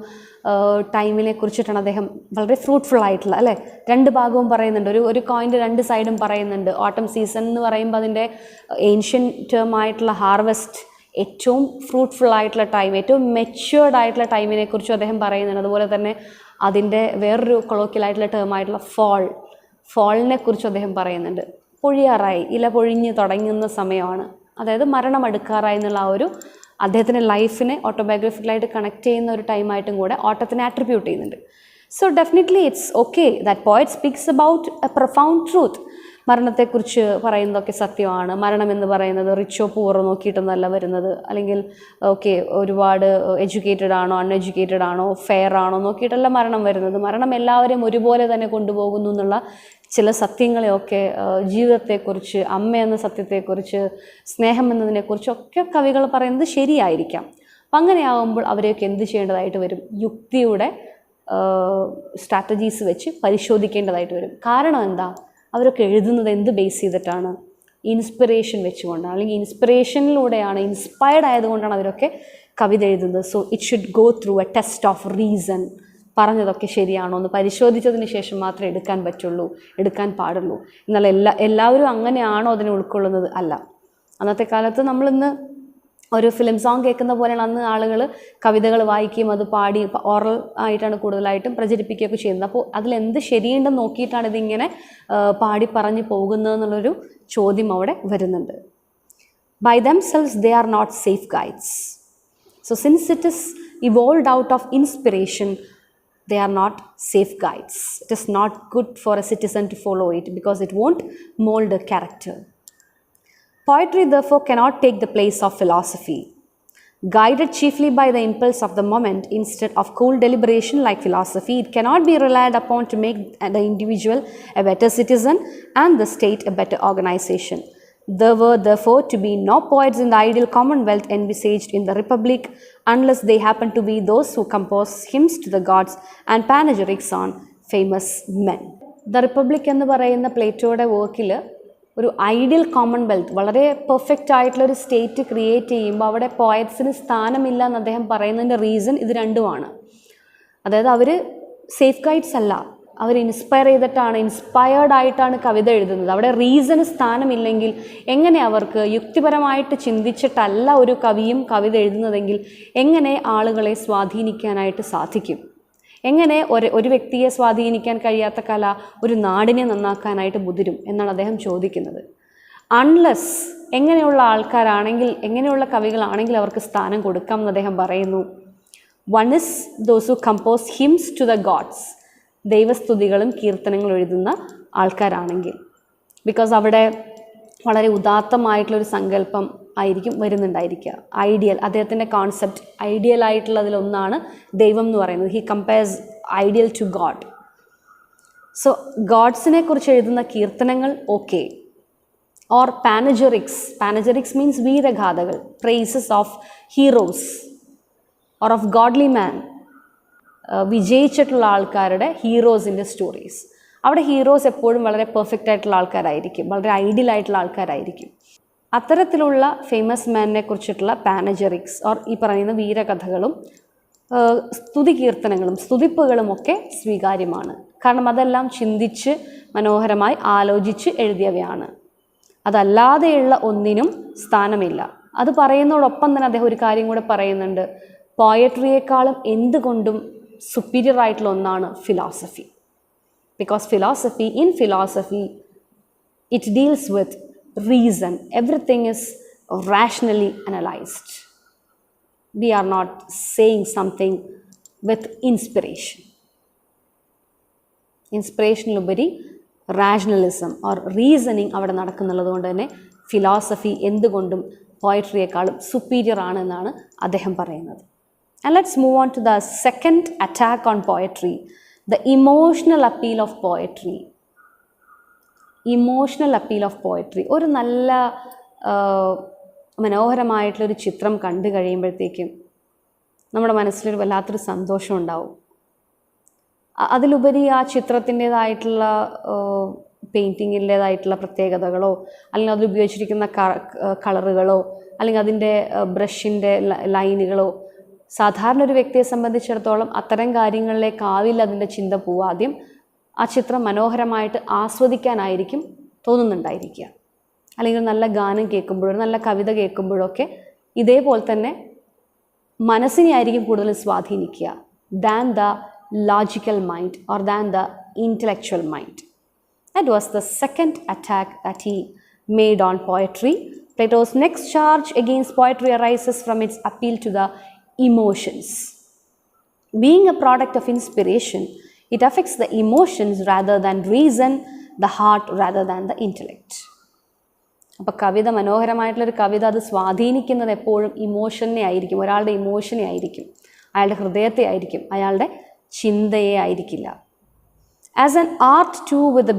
ടൈമിനെ കുറിച്ചിട്ടാണ് അദ്ദേഹം വളരെ ഫ്രൂട്ട്ഫുൾ ആയിട്ടുള്ള, അല്ലേ? രണ്ട് ഭാഗവും പറയുന്നുണ്ട്, ഒരു കോയിൻ്റെ രണ്ട് സൈഡും പറയുന്നുണ്ട്. ഓട്ടം സീസൺ എന്ന് പറയുമ്പോൾ അതിൻ്റെ ഏൻഷ്യൻ ടേം ആയിട്ടുള്ള ഹാർവെസ്റ്റ്, ഏറ്റവും ഫ്രൂട്ട്ഫുൾ ആയിട്ടുള്ള ടൈം, ഏറ്റവും മെച്യൂർഡ് ആയിട്ടുള്ള ടൈമിനെ കുറിച്ചും അദ്ദേഹം പറയുന്നുണ്ട്. അതുപോലെ തന്നെ അതിൻ്റെ വേറൊരു കൊളോക്കിയലായിട്ടുള്ള ടേമായിട്ടുള്ള ഫോളിനെ കുറിച്ചും അദ്ദേഹം പറയുന്നുണ്ട്. പൊഴിയാറായി, ഇല പൊഴിഞ്ഞ് തുടങ്ങുന്ന സമയമാണ്, അതായത് മരണം അടുക്കാറായി എന്നുള്ള ആ ഒരു അദ്ദേഹത്തിൻ്റെ ലൈഫിനെ ഓട്ടോബയോഗ്രഫിക്കലായിട്ട് കണക്ട് ചെയ്യുന്ന ഒരു ടൈമായിട്ടും കൂടെ ഓട്ടത്തിനെ ആട്രിബ്യൂട്ട് ചെയ്യുന്നുണ്ട്. So definitely it's okay that poet speaks about A profound truth. മരണത്തെക്കുറിച്ച് പറയുന്നതൊക്കെ സത്യമാണ്. മരണം എന്ന് പറയുന്നത് റിച്ചോ പൂറോ നോക്കിയിട്ടൊന്നല്ല വരുന്നത്, അല്ലെങ്കിൽ ഓക്കെ ഒരുപാട് എഡ്യൂക്കേറ്റഡ് ആണോ അൺഎഡ്യൂക്കേറ്റഡ് ആണോ ഫെയർ ആണോ നോക്കിയിട്ടല്ല മരണം വരുന്നത്. മരണം എല്ലാവരെയും ഒരുപോലെ തന്നെ കൊണ്ടുപോകുന്നു എന്നുള്ള ചില സത്യങ്ങളെയൊക്കെ, ജീവിതത്തെക്കുറിച്ച്, അമ്മ എന്ന സത്യത്തെക്കുറിച്ച്, സ്നേഹം എന്നതിനെക്കുറിച്ചൊക്കെ കവികൾ പറയുന്നത് ശരിയായിരിക്കാം. അപ്പം അങ്ങനെയാകുമ്പോൾ അവരെയൊക്കെ എന്ത് ചെയ്യേണ്ടതായിട്ട് വരും? യുക്തിയുടെ സ്ട്രാറ്റജീസ് വെച്ച് പരിശോധിക്കേണ്ടതായിട്ട് വരും. കാരണം എന്താ? അവരൊക്കെ എഴുതുന്നത് എന്ത് ബേസ് ചെയ്തിട്ടാണ്? ഇൻസ്പിറേഷൻ വെച്ചുകൊണ്ടാണ്, അല്ലെങ്കിൽ ഇൻസ്പിറേഷനിലൂടെയാണ്, ഇൻസ്പയർഡ് ആയതുകൊണ്ടാണ് അവരൊക്കെ കവിത എഴുതുന്നത്. So it should go through A test of reason. പറഞ്ഞതൊക്കെ ശരിയാണോ എന്ന് പരിശോധിച്ചതിന് ശേഷം മാത്രമേ എടുക്കാൻ പാടുള്ളൂ. എന്നാൽ എല്ലാവരും അങ്ങനെയാണോ അതിനെ ഉൾക്കൊള്ളുന്നത്? അല്ല. അന്നത്തെ കാലത്ത് നമ്മളിന്ന് ഒരു ഫിലിം സോങ് കേൾക്കുന്ന പോലെയാണ് അന്ന് ആളുകൾ കവിതകൾ വായിക്കുകയും അത് പാടി ഓറൽ ആയിട്ടാണ് കൂടുതലായിട്ടും പ്രചരിപ്പിക്കുകയൊക്കെ ചെയ്യുന്നത്. അപ്പോൾ അതിലെന്ത് ശരിയുണ്ടെന്ന് നോക്കിയിട്ടാണ് ഇതിങ്ങനെ പാടി പറഞ്ഞു പോകുന്നതെന്നുള്ളൊരു ചോദ്യം അവിടെ വരുന്നുണ്ട്. By themselves they are not safe guides. So since it is evolved out of inspiration, they are not safe guides. It is not good for a citizen to follow it because it won't mold a character. Poetry therefore cannot take the place of philosophy. Guided chiefly by the impulse of the moment instead of cool deliberation like philosophy, it cannot be relied upon to make the individual a better citizen and the state a better organization. There were therefore to be no poets in the ideal commonwealth envisaged in the republic unless they happen to be those who compose hymns to the gods and panegyrics on famous men. The republic എന്ന് പറയുന്ന പ്ലേറ്റോയുടെ വർക്കിൽ ഒരു ഐഡിയൽ കോമൺവെൽത്ത്, വളരെ പെർഫെക്റ്റ് ആയിട്ടുള്ളൊരു സ്റ്റേറ്റ് ക്രിയേറ്റ് ചെയ്യുമ്പോൾ അവിടെ പോയറ്റ്സിന് സ്ഥാനമില്ല എന്ന് അദ്ദേഹം പറയുന്നതിൻ്റെ റീസൺ ഇത് രണ്ടുമാണ്. അതായത് അവർ സേഫ് ഗൈഡ്സ് അല്ല, അവർ ഇൻസ്പയർഡായിട്ടാണ് കവിത എഴുതുന്നത്. അവിടെ റീസണ് സ്ഥാനമില്ലെങ്കിൽ എങ്ങനെ അവർക്ക് യുക്തിപരമായിട്ട് ചിന്തിച്ചിട്ടല്ല ഒരു കവിയും കവിത എഴുതുന്നതെങ്കിൽ എങ്ങനെ ആളുകളെ സ്വാധീനിക്കാനായിട്ട് സാധിക്കും? എങ്ങനെ ഒരു വ്യക്തിയെ സ്വാധീനിക്കാൻ കഴിയാത്ത കല ഒരു നാടിനെ നന്നാക്കാനായിട്ട് മുതിരും എന്നാണ് അദ്ദേഹം ചോദിക്കുന്നത്. അൺലെസ് എങ്ങനെയുള്ള ആൾക്കാരാണെങ്കിൽ, എങ്ങനെയുള്ള കവികളാണെങ്കിൽ അവർക്ക് സ്ഥാനം കൊടുക്കാം എന്ന് അദ്ദേഹം പറയുന്നു. One is those who compose hymns to the gods, ദൈവസ്തുതികളും കീർത്തനങ്ങളും എഴുതുന്ന ആൾക്കാരാണെങ്കിൽ. ബിക്കോസ് അവിടെ വളരെ ഉദാത്തമായിട്ടുള്ളൊരു സങ്കല്പം ആയിരിക്കും വരുന്നുണ്ടായിരിക്കുക. ഐഡിയൽ, അദ്ദേഹത്തിൻ്റെ കോൺസെപ്റ്റ് ഐഡിയൽ ആയിട്ടുള്ളതിലൊന്നാണ് ദൈവം എന്ന് പറയുന്നത്. He compares ideal to god. So ഗോഡ്സിനെ കുറിച്ച് എഴുതുന്ന കീർത്തനങ്ങൾ ഓക്കെ. ഓർ പാനജറിക്സ് മീൻസ് വീരഗാഥകൾ, praises of heroes or of godly man, വിജയിച്ചിട്ടുള്ള ആൾക്കാരുടെ ഹീറോസിൻ്റെ സ്റ്റോറീസ്. അവിടെ ഹീറോസ് എപ്പോഴും വളരെ പെർഫെക്റ്റ് ആയിട്ടുള്ള ആൾക്കാരായിരിക്കും, വളരെ ഐഡിയൽ ആയിട്ടുള്ള ആൾക്കാരായിരിക്കും. അത്തരത്തിലുള്ള ഫേമസ് മാനിനെ കുറിച്ചിട്ടുള്ള പാനജറിക്സ് ഓർ ഈ പറയുന്ന വീരകഥകളും സ്തുതി കീർത്തനങ്ങളും സ്തുതിപ്പുകളും ഒക്കെ സ്വീകാര്യമാണ്. കാരണം അതെല്ലാം ചിന്തിച്ച് മനോഹരമായി ആലോചിച്ച് എഴുതിയവയാണ്. അതല്ലാതെയുള്ള ഒന്നിനും സ്ഥാനമില്ല. അത് പറയുന്നതോടൊപ്പം തന്നെ അദ്ദേഹം ഒരു കാര്യം കൂടെ പറയുന്നുണ്ട്. പോയട്രിയേക്കാളും എന്തുകൊണ്ടും സുപ്പീരിയർ ആയിട്ടുള്ള ഒന്നാണ് philosophy. Because in philosophy it deals with reason. Everything is rationally analyzed. We are not saying something with inspiration. ഇൻസ്പിറേഷനിലുപരി റാഷണലിസം ഓർ റീസണിങ് അവിടെ നടക്കുന്നുള്ളത് കൊണ്ട് തന്നെ ഫിലോസഫി എന്തുകൊണ്ടും പോയട്രിയേക്കാളും സുപ്പീരിയർ ആണ് എന്നാണ് അദ്ദേഹം പറയുന്നത്. And let's move on to the second attack on poetry, the emotional appeal of poetry. Emotional appeal of poetry. ഒരു നല്ല മനോഹരമായിട്ടുള്ളൊരു ചിത്രം കണ്ടു കഴിയുമ്പോഴത്തേക്കും നമ്മുടെ മനസ്സിലൊരു വല്ലാത്തൊരു സന്തോഷം ഉണ്ടാവും. അതിലുപരി ആ ചിത്രത്തിൻ്റേതായിട്ടുള്ള പെയിൻറ്റിങ്ങിൻ്റേതായിട്ടുള്ള പ്രത്യേകതകളോ അല്ലെങ്കിൽ അതിൽ ഉപയോഗിച്ചിരിക്കുന്ന കളറുകളോ അല്ലെങ്കിൽ അതിൻ്റെ ബ്രഷിൻ്റെ ലൈനുകളോ സാധാരണ ഒരു വ്യക്തിയെ സംബന്ധിച്ചിടത്തോളം അത്തരം കാര്യങ്ങളിലേക്കാവില്ല അതിൻ്റെ ചിന്ത പോവുക. ആദ്യം ആ ചിത്രം മനോഹരമായിട്ട് ആസ്വദിക്കാനായിരിക്കും തോന്നുന്നുണ്ടായിരിക്കുക. അല്ലെങ്കിൽ നല്ല ഗാനം കേൾക്കുമ്പോഴും നല്ല കവിത കേൾക്കുമ്പോഴൊക്കെ ഇതേപോലെ തന്നെ മനസ്സിനെ ആയിരിക്കും കൂടുതൽ സ്വാധീനിക്കുക than the logical mind or than the intellectual mind. That was the second attack that he made on poetry. Plato's next charge against poetry arises from its appeal to the emotions. Being a product of inspiration, it affects the emotions rather than reason, the heart rather than the intellect. അപ്പോൾ കവിത, മനോഹരമായിട്ടുള്ളൊരു കവിത, അത് സ്വാധീനിക്കുന്നത് എപ്പോഴും ഇമോഷനെ ആയിരിക്കും, ഒരാളുടെ ഇമോഷനെ ആയിരിക്കും, അയാളുടെ ഹൃദയത്തെ ആയിരിക്കും, അയാളുടെ ചിന്തയെ ആയിരിക്കില്ല. As an art too, with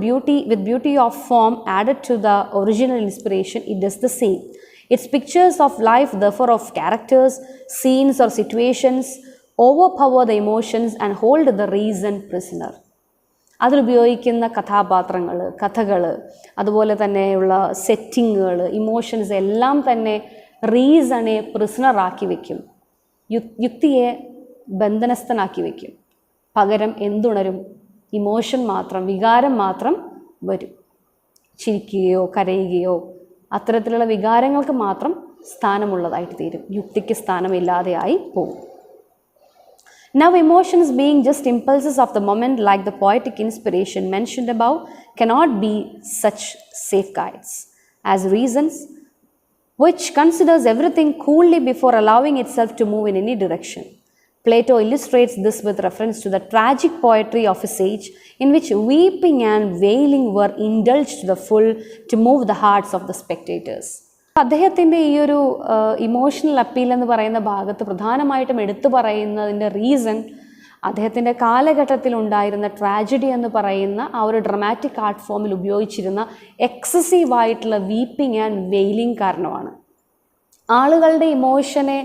beauty of form added to the original inspiration, it does the same. Its pictures of life, therefore of characters, scenes or situations, overpower the emotions and hold the reason prisoner. അതിലുപയോഗിക്കുന്ന കഥാപാത്രങ്ങൾ, കഥകൾ, അതുപോലെ തന്നെയുള്ള സെറ്റിങ്ങുകൾ, ഇമോഷൻസ് എല്ലാം തന്നെ റീസണെ പ്രിസണറാക്കി വയ്ക്കും, യുക്തിയെ ബന്ധനസ്ഥനാക്കി വയ്ക്കും. പകരം എന്തുണരും? ഇമോഷൻ മാത്രം, വികാരം മാത്രം വരും. ചിരിക്കുകയോ കരയുകയോ അത്തരത്തിലുള്ള വികാരങ്ങൾക്ക് മാത്രം സ്ഥാനമുള്ളതായിട്ട് തീരും, യുക്തിക്ക് സ്ഥാനമില്ലാതെയായി പോകും. Now emotions, being just impulses of the moment like the poetic inspiration mentioned above, cannot be such safeguards as reasons, which considers everything coolly before allowing itself to move in any direction. Plato illustrates this with reference to the tragic poetry of his age, in which weeping and wailing were indulged to the full to move the hearts of the spectators. അദ്ദേഹത്തിൻ്റെ ഈ ഒരു ഇമോഷണൽ അപ്പീൽ എന്ന് പറയുന്ന ഭാഗത്ത് പ്രധാനമായിട്ടും എടുത്തു പറയുന്നതിൻ്റെ റീസൺ അദ്ദേഹത്തിൻ്റെ കാലഘട്ടത്തിലുണ്ടായിരുന്ന ട്രാജഡി എന്ന് പറയുന്ന ആ ഒരു ഡ്രമാറ്റിക് ആർട്ട് ഫോമിൽ ഉപയോഗിച്ചിരുന്ന എക്സസീവായിട്ടുള്ള വീപ്പിംഗ് ആൻഡ് വെയിലിംഗ് കാരണമാണ്. ആളുകളുടെ ഇമോഷനെ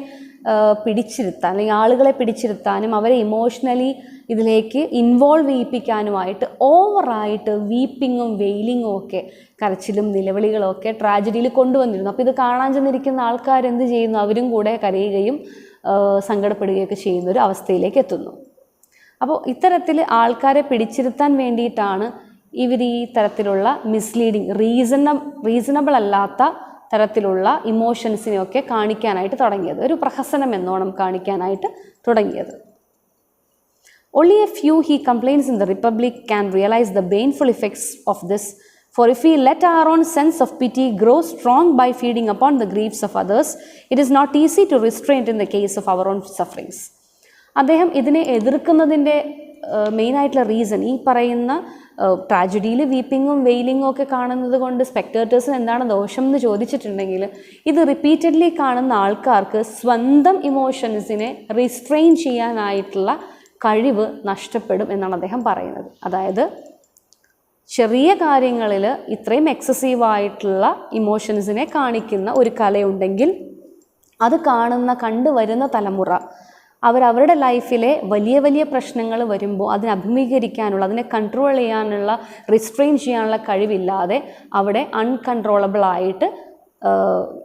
പിടിച്ചിരുത്താൻ അല്ലെങ്കിൽ ആളുകളെ പിടിച്ചിരുത്താനും അവരെ ഇമോഷണലി ഇതിലേക്ക് ഇൻവോൾവ് ചെയ്യിപ്പിക്കാനുമായിട്ട് ഓവറായിട്ട് വീപ്പിങ്ങും വെയിലിങ്ങും ഒക്കെ, കരച്ചിലും നിലവിളികളും ഒക്കെ ട്രാജഡിയിൽ കൊണ്ടുവന്നിരുന്നു. അപ്പോൾ ഇത് കാണാൻ ചെന്നിരിക്കുന്ന ആൾക്കാർ എന്ത് ചെയ്യുന്നു? അവരും കൂടെ കരയുകയും സങ്കടപ്പെടുകയൊക്കെ ചെയ്യുന്ന ഒരു അവസ്ഥയിലേക്ക് എത്തുന്നു. അപ്പോൾ ഇത്തരത്തിൽ ആൾക്കാരെ പിടിച്ചിരുത്താൻ വേണ്ടിയിട്ടാണ് ഇവർ ഈ തരത്തിലുള്ള മിസ്ലീഡിങ്, റീസണബിൾ അല്ലാത്ത തരത്തിലുള്ള ഇമോഷൻസിനെയൊക്കെ കാണിക്കാനായിട്ട് തുടങ്ങിയത്, ഒരു പ്രഹസനം എന്നോണം കാണിക്കാനായിട്ട് തുടങ്ങിയത്. Only a few, he complains in the Republic, can realize the baneful effects of this. For if we let our own sense of pity grow strong by feeding upon the griefs of others, it is not easy to restrain in the case of our own sufferings. അദ്ദേഹം ഇതിനെ എതിർക്കുന്നതിൻ്റെ മെയിനായിട്ടുള്ള റീസൺ ഈ പറയുന്ന ട്രാജഡിയിൽ വീപ്പിങ്ങും വെയിലിങ്ങും ഒക്കെ കാണുന്നത് കൊണ്ട് സ്പെക്ടേറ്റേഴ്സിന് എന്താണ് ദോഷം എന്ന് ചോദിച്ചിട്ടുണ്ടെങ്കിൽ, ഇത് റിപ്പീറ്റഡ്ലി കാണുന്ന ആൾക്കാർക്ക് സ്വന്തം ഇമോഷൻസിനെ റിസ്ട്രെയിൻ ചെയ്യാനായിട്ടുള്ള കഴിവ് നഷ്ടപ്പെടും എന്നാണ് അദ്ദേഹം പറയുന്നത്. അതായത് ചെറിയ കാര്യങ്ങളിൽ ഇത്രയും എക്സസീവായിട്ടുള്ള ഇമോഷൻസിനെ കാണിക്കുന്ന ഒരു കലയുണ്ടെങ്കിൽ അത് കണ്ടുവരുന്ന തലമുറ അവരവരുടെ ലൈഫിലെ വലിയ വലിയ പ്രശ്നങ്ങൾ വരുമ്പോൾ അതിനെ അഭിമുഖീകരിക്കാനുള്ള, അതിനെ കൺട്രോൾ ചെയ്യാനുള്ള, റിസ്ട്രെയിൻ ചെയ്യാനുള്ള കഴിവില്ലാതെ അവിടെ അൺകൺട്രോളബിളായിട്ട്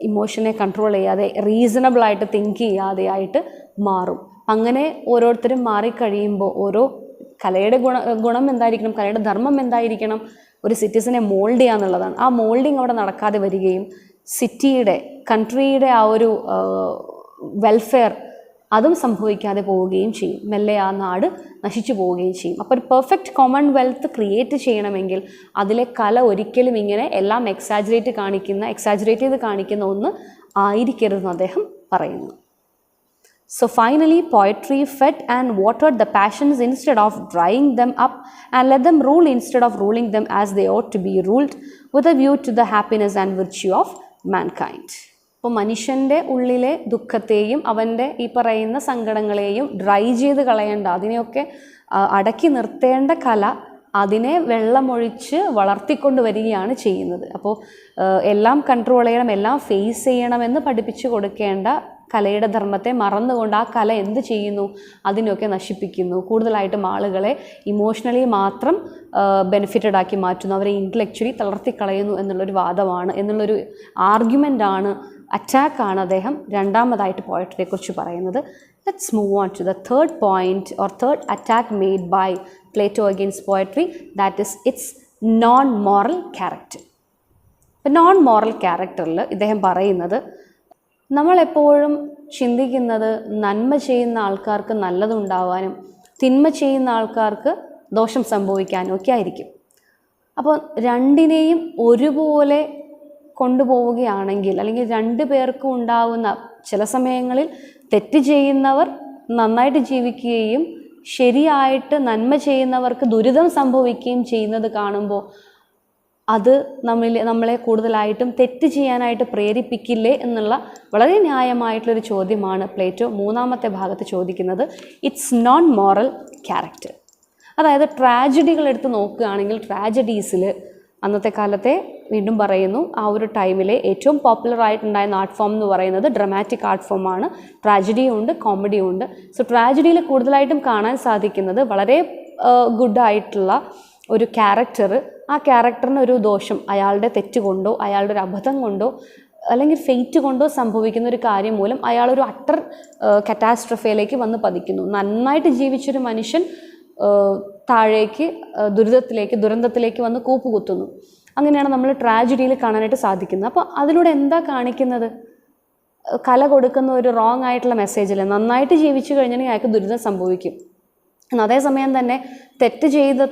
ഇമോഷനെ കൺട്രോൾ ചെയ്യാതെ, റീസണബിളായിട്ട് തിങ്ക് ചെയ്യാതെയായിട്ട് മാറും. അങ്ങനെ ഓരോരുത്തരും മാറിക്കഴിയുമ്പോൾ ഓരോ കലയുടെ ഗുണം എന്തായിരിക്കണം, കലയുടെ ധർമ്മം എന്തായിരിക്കണം, ഒരു സിറ്റിസനെ മോൾഡ് ചെയ്യുക എന്നുള്ളതാണ്. ആ മോൾഡിങ് അവിടെ നടക്കാതെ വരികയും സിറ്റിയുടെ, കൺട്രിയുടെ ആ ഒരു വെൽഫെയർ അതും സംഭവിക്കാതെ പോവുകയും ചെയ്യും. മെല്ലെ ആ നാട് നശിച്ചു പോവുകയും ചെയ്യും. അപ്പോൾ ഒരു പെർഫെക്റ്റ് കോമൺവെൽത്ത് ക്രിയേറ്റ് ചെയ്യണമെങ്കിൽ അതിലെ കല ഒരിക്കലും ഇങ്ങനെ എല്ലാം എക്സാജറേറ്റ് ചെയ്ത് കാണിക്കുന്ന ഒന്ന് ആയിരിക്കരുതെന്ന് അദ്ദേഹം പറയുന്നു. So finally, poetry fed and watered the passions instead of drying them up, and let them rule instead of ruling them as they ought to be ruled, with a view to the happiness and virtue of mankind. അപ്പോൾ മനുഷ്യൻ്റെ ഉള്ളിലെ ദുഃഖത്തെയും അവൻ്റെ ഈ പറയുന്ന സങ്കടങ്ങളെയും ഡ്രൈ ചെയ്ത് കളയേണ്ട, അതിനെയൊക്കെ അടക്കി നിർത്തേണ്ട കല അതിനെ വെള്ളമൊഴിച്ച് വളർത്തിക്കൊണ്ട് വരികയാണ് ചെയ്യുന്നത്. അപ്പോൾ എല്ലാം കൺട്രോൾ ചെയ്യണം, എല്ലാം ഫേസ് ചെയ്യണമെന്ന് പഠിപ്പിച്ചു കൊടുക്കേണ്ട കലയുടെ ധർമ്മത്തെ മറന്നുകൊണ്ട് ആ കല എന്ത് ചെയ്യുന്നു, അതിനെയൊക്കെ നശിപ്പിക്കുന്നു. കൂടുതലായിട്ടും ആളുകളെ ഇമോഷണലി മാത്രം ബെനിഫിറ്റഡ് ആക്കി മാറ്റുന്നു, അവരെ ഇൻ്റലക്ച്വലി തളർത്തിക്കളയുന്നു എന്നുള്ളൊരു വാദമാണ്, എന്നുള്ളൊരു ആർഗ്യുമെൻ്റാണ്, അറ്റാക്കാണ് അദ്ദേഹം രണ്ടാമതായിട്ട് പോയട്രിയെക്കുറിച്ച് പറയുന്നത്. Let's move on to the third point or third attack made by Plato against poetry, that is its non moral character. ഇപ്പം നോൺ മോറൽ ക്യാരക്ടറിൽ ഇദ്ദേഹം പറയുന്നത്, നമ്മളെപ്പോഴും ചിന്തിക്കുന്നത് നന്മ ചെയ്യുന്ന ആൾക്കാർക്ക് നല്ലതുണ്ടാവാനും തിന്മ ചെയ്യുന്ന ആൾക്കാർക്ക് ദോഷം സംഭവിക്കാനും ഒക്കെ ആയിരിക്കും. അപ്പോൾ രണ്ടിനെയും ഒരുപോലെ കൊണ്ടുപോവുകയാണെങ്കിൽ, അല്ലെങ്കിൽ രണ്ടു പേർക്കും ഉണ്ടാവുന്ന, ചില സമയങ്ങളിൽ തെറ്റ് ചെയ്യുന്നവർ നന്നായിട്ട് ജീവിക്കുകയും ശരിയായിട്ട് നന്മ ചെയ്യുന്നവർക്ക് ദുരിതം സംഭവിക്കുകയും ചെയ്യുന്നത് കാണുമ്പോൾ അത് നമ്മളെ കൂടുതലായിട്ടും തെറ്റ് ചെയ്യാനായിട്ട് പ്രേരിപ്പിക്കില്ലേ എന്നുള്ള വളരെ ന്യായമായിട്ടുള്ളൊരു ചോദ്യമാണ് പ്ലേറ്റോ മൂന്നാമത്തെ ഭാഗത്ത് ചോദിക്കുന്നത്. It's non moral character. അതായത് ട്രാജഡികൾ എടുത്ത് നോക്കുകയാണെങ്കിൽ, ട്രാജഡീസിൽ അന്നത്തെ കാലത്തെ, വീണ്ടും പറയുന്നു, ആ ഒരു ടൈമിലെ ഏറ്റവും പോപ്പുലർ ആയിട്ടുണ്ടായിരുന്ന ആർട്ട് ഫോം എന്ന് പറയുന്നത് ഡ്രമാറ്റിക് ആർട്ട് ഫോമാണ്. ട്രാജഡിയും ഉണ്ട്, കോമഡിയും ഉണ്ട്. സോ ട്രാജഡിയിൽ കൂടുതലായിട്ടും കാണാൻ സാധിക്കുന്നത് വളരെ ഗുഡായിട്ടുള്ള ഒരു ക്യാരക്ടർ, ആ ക്യാരക്ടറിന് ഒരു ദോഷം അയാളുടെ തെറ്റ് കൊണ്ടോ അയാളുടെ ഒരു അബദ്ധം കൊണ്ടോ അല്ലെങ്കിൽ ഫെയ്റ്റ് കൊണ്ടോ സംഭവിക്കുന്ന ഒരു കാര്യം മൂലം അയാളൊരു അട്ടർ കറ്റാസ്ട്രഫയിലേക്ക് വന്ന് പതിക്കുന്നു. നന്നായിട്ട് ജീവിച്ചൊരു മനുഷ്യൻ താഴേക്ക് ദുരന്തത്തിലേക്ക് വന്ന് കൂപ്പുകുത്തുന്നു. അങ്ങനെയാണ് നമ്മൾ ട്രാജഡിയിൽ കാണാനായിട്ട് സാധിക്കുന്നത്. അപ്പോൾ അതിലൂടെ എന്താ കാണിക്കുന്നത്? കല കൊടുക്കുന്ന ഒരു റോങ് ആയിട്ടുള്ള മെസ്സേജിൽ നന്നായിട്ട് ജീവിച്ചു കഴിഞ്ഞാൽ അയാൾക്ക് ദുരിതം സംഭവിക്കും. അതേസമയം തന്നെ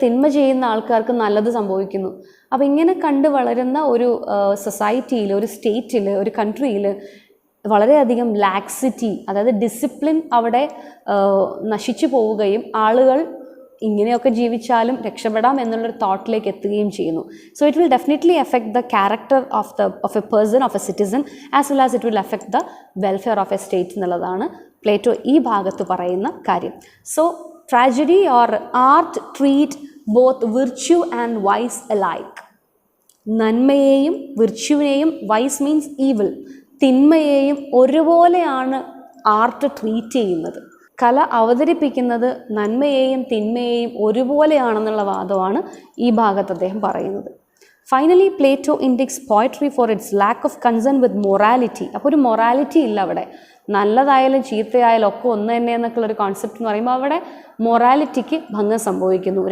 തിന്മ ചെയ്യുന്ന ആൾക്കാർക്ക് നല്ലത് സംഭവിക്കുന്നു. അപ്പോൾ ഇങ്ങനെ കണ്ടു വളരുന്ന ഒരു സൊസൈറ്റിയിൽ, ഒരു സ്റ്റേറ്റിൽ, ഒരു കൺട്രിയിൽ വളരെയധികം ലാക്സിറ്റി, അതായത് ഡിസിപ്ലിൻ അവിടെ നശിച്ചു പോവുകയും ആളുകൾ ഇങ്ങനെയൊക്കെ ജീവിച്ചാലും രക്ഷപ്പെടാം എന്നുള്ളൊരു തോട്ടിലേക്ക് എത്തുകയും ചെയ്യുന്നു. So it will definitely affect the character of a person, of a citizen, as well as it will affect the welfare of a state എന്നുള്ളതാണ് പ്ലേറ്റോ ഈ ഭാഗത്ത് പറയുന്ന കാര്യം. So tragedy or art treat both virtue and vice alike. നന്മയെയും വിർച്യുവിനെയും, വൈസ് മീൻസ് ഈവിൾ, തിന്മയെയും ഒരുപോലെയാണ് ആർട്ട് ട്രീറ്റ് ചെയ്യുന്നത്. കല അവതരിപ്പിക്കുന്നത് നന്മയെയും തിന്മയെയും ഒരുപോലെയാണെന്നുള്ള വാദമാണ് ഈ ഭാഗത്ത് അദ്ദേഹം പറയുന്നത്. Finally Plato indicts poetry for its lack of concern with morality. അപ്പോൾ ഒരു മൊറാലിറ്റി ഇല്ല അവിടെ, നല്ലതായാലും ചീത്തയായാലും ഒക്കെ ഒന്ന് തന്നെ എന്നൊക്കെയുള്ള ഒരു കോൺസെപ്റ്റ് എന്ന് പറയുമ്പോൾ അവിടെ മൊറാലിറ്റിക്ക് ഭംഗം സംഭവിക്കുന്നു.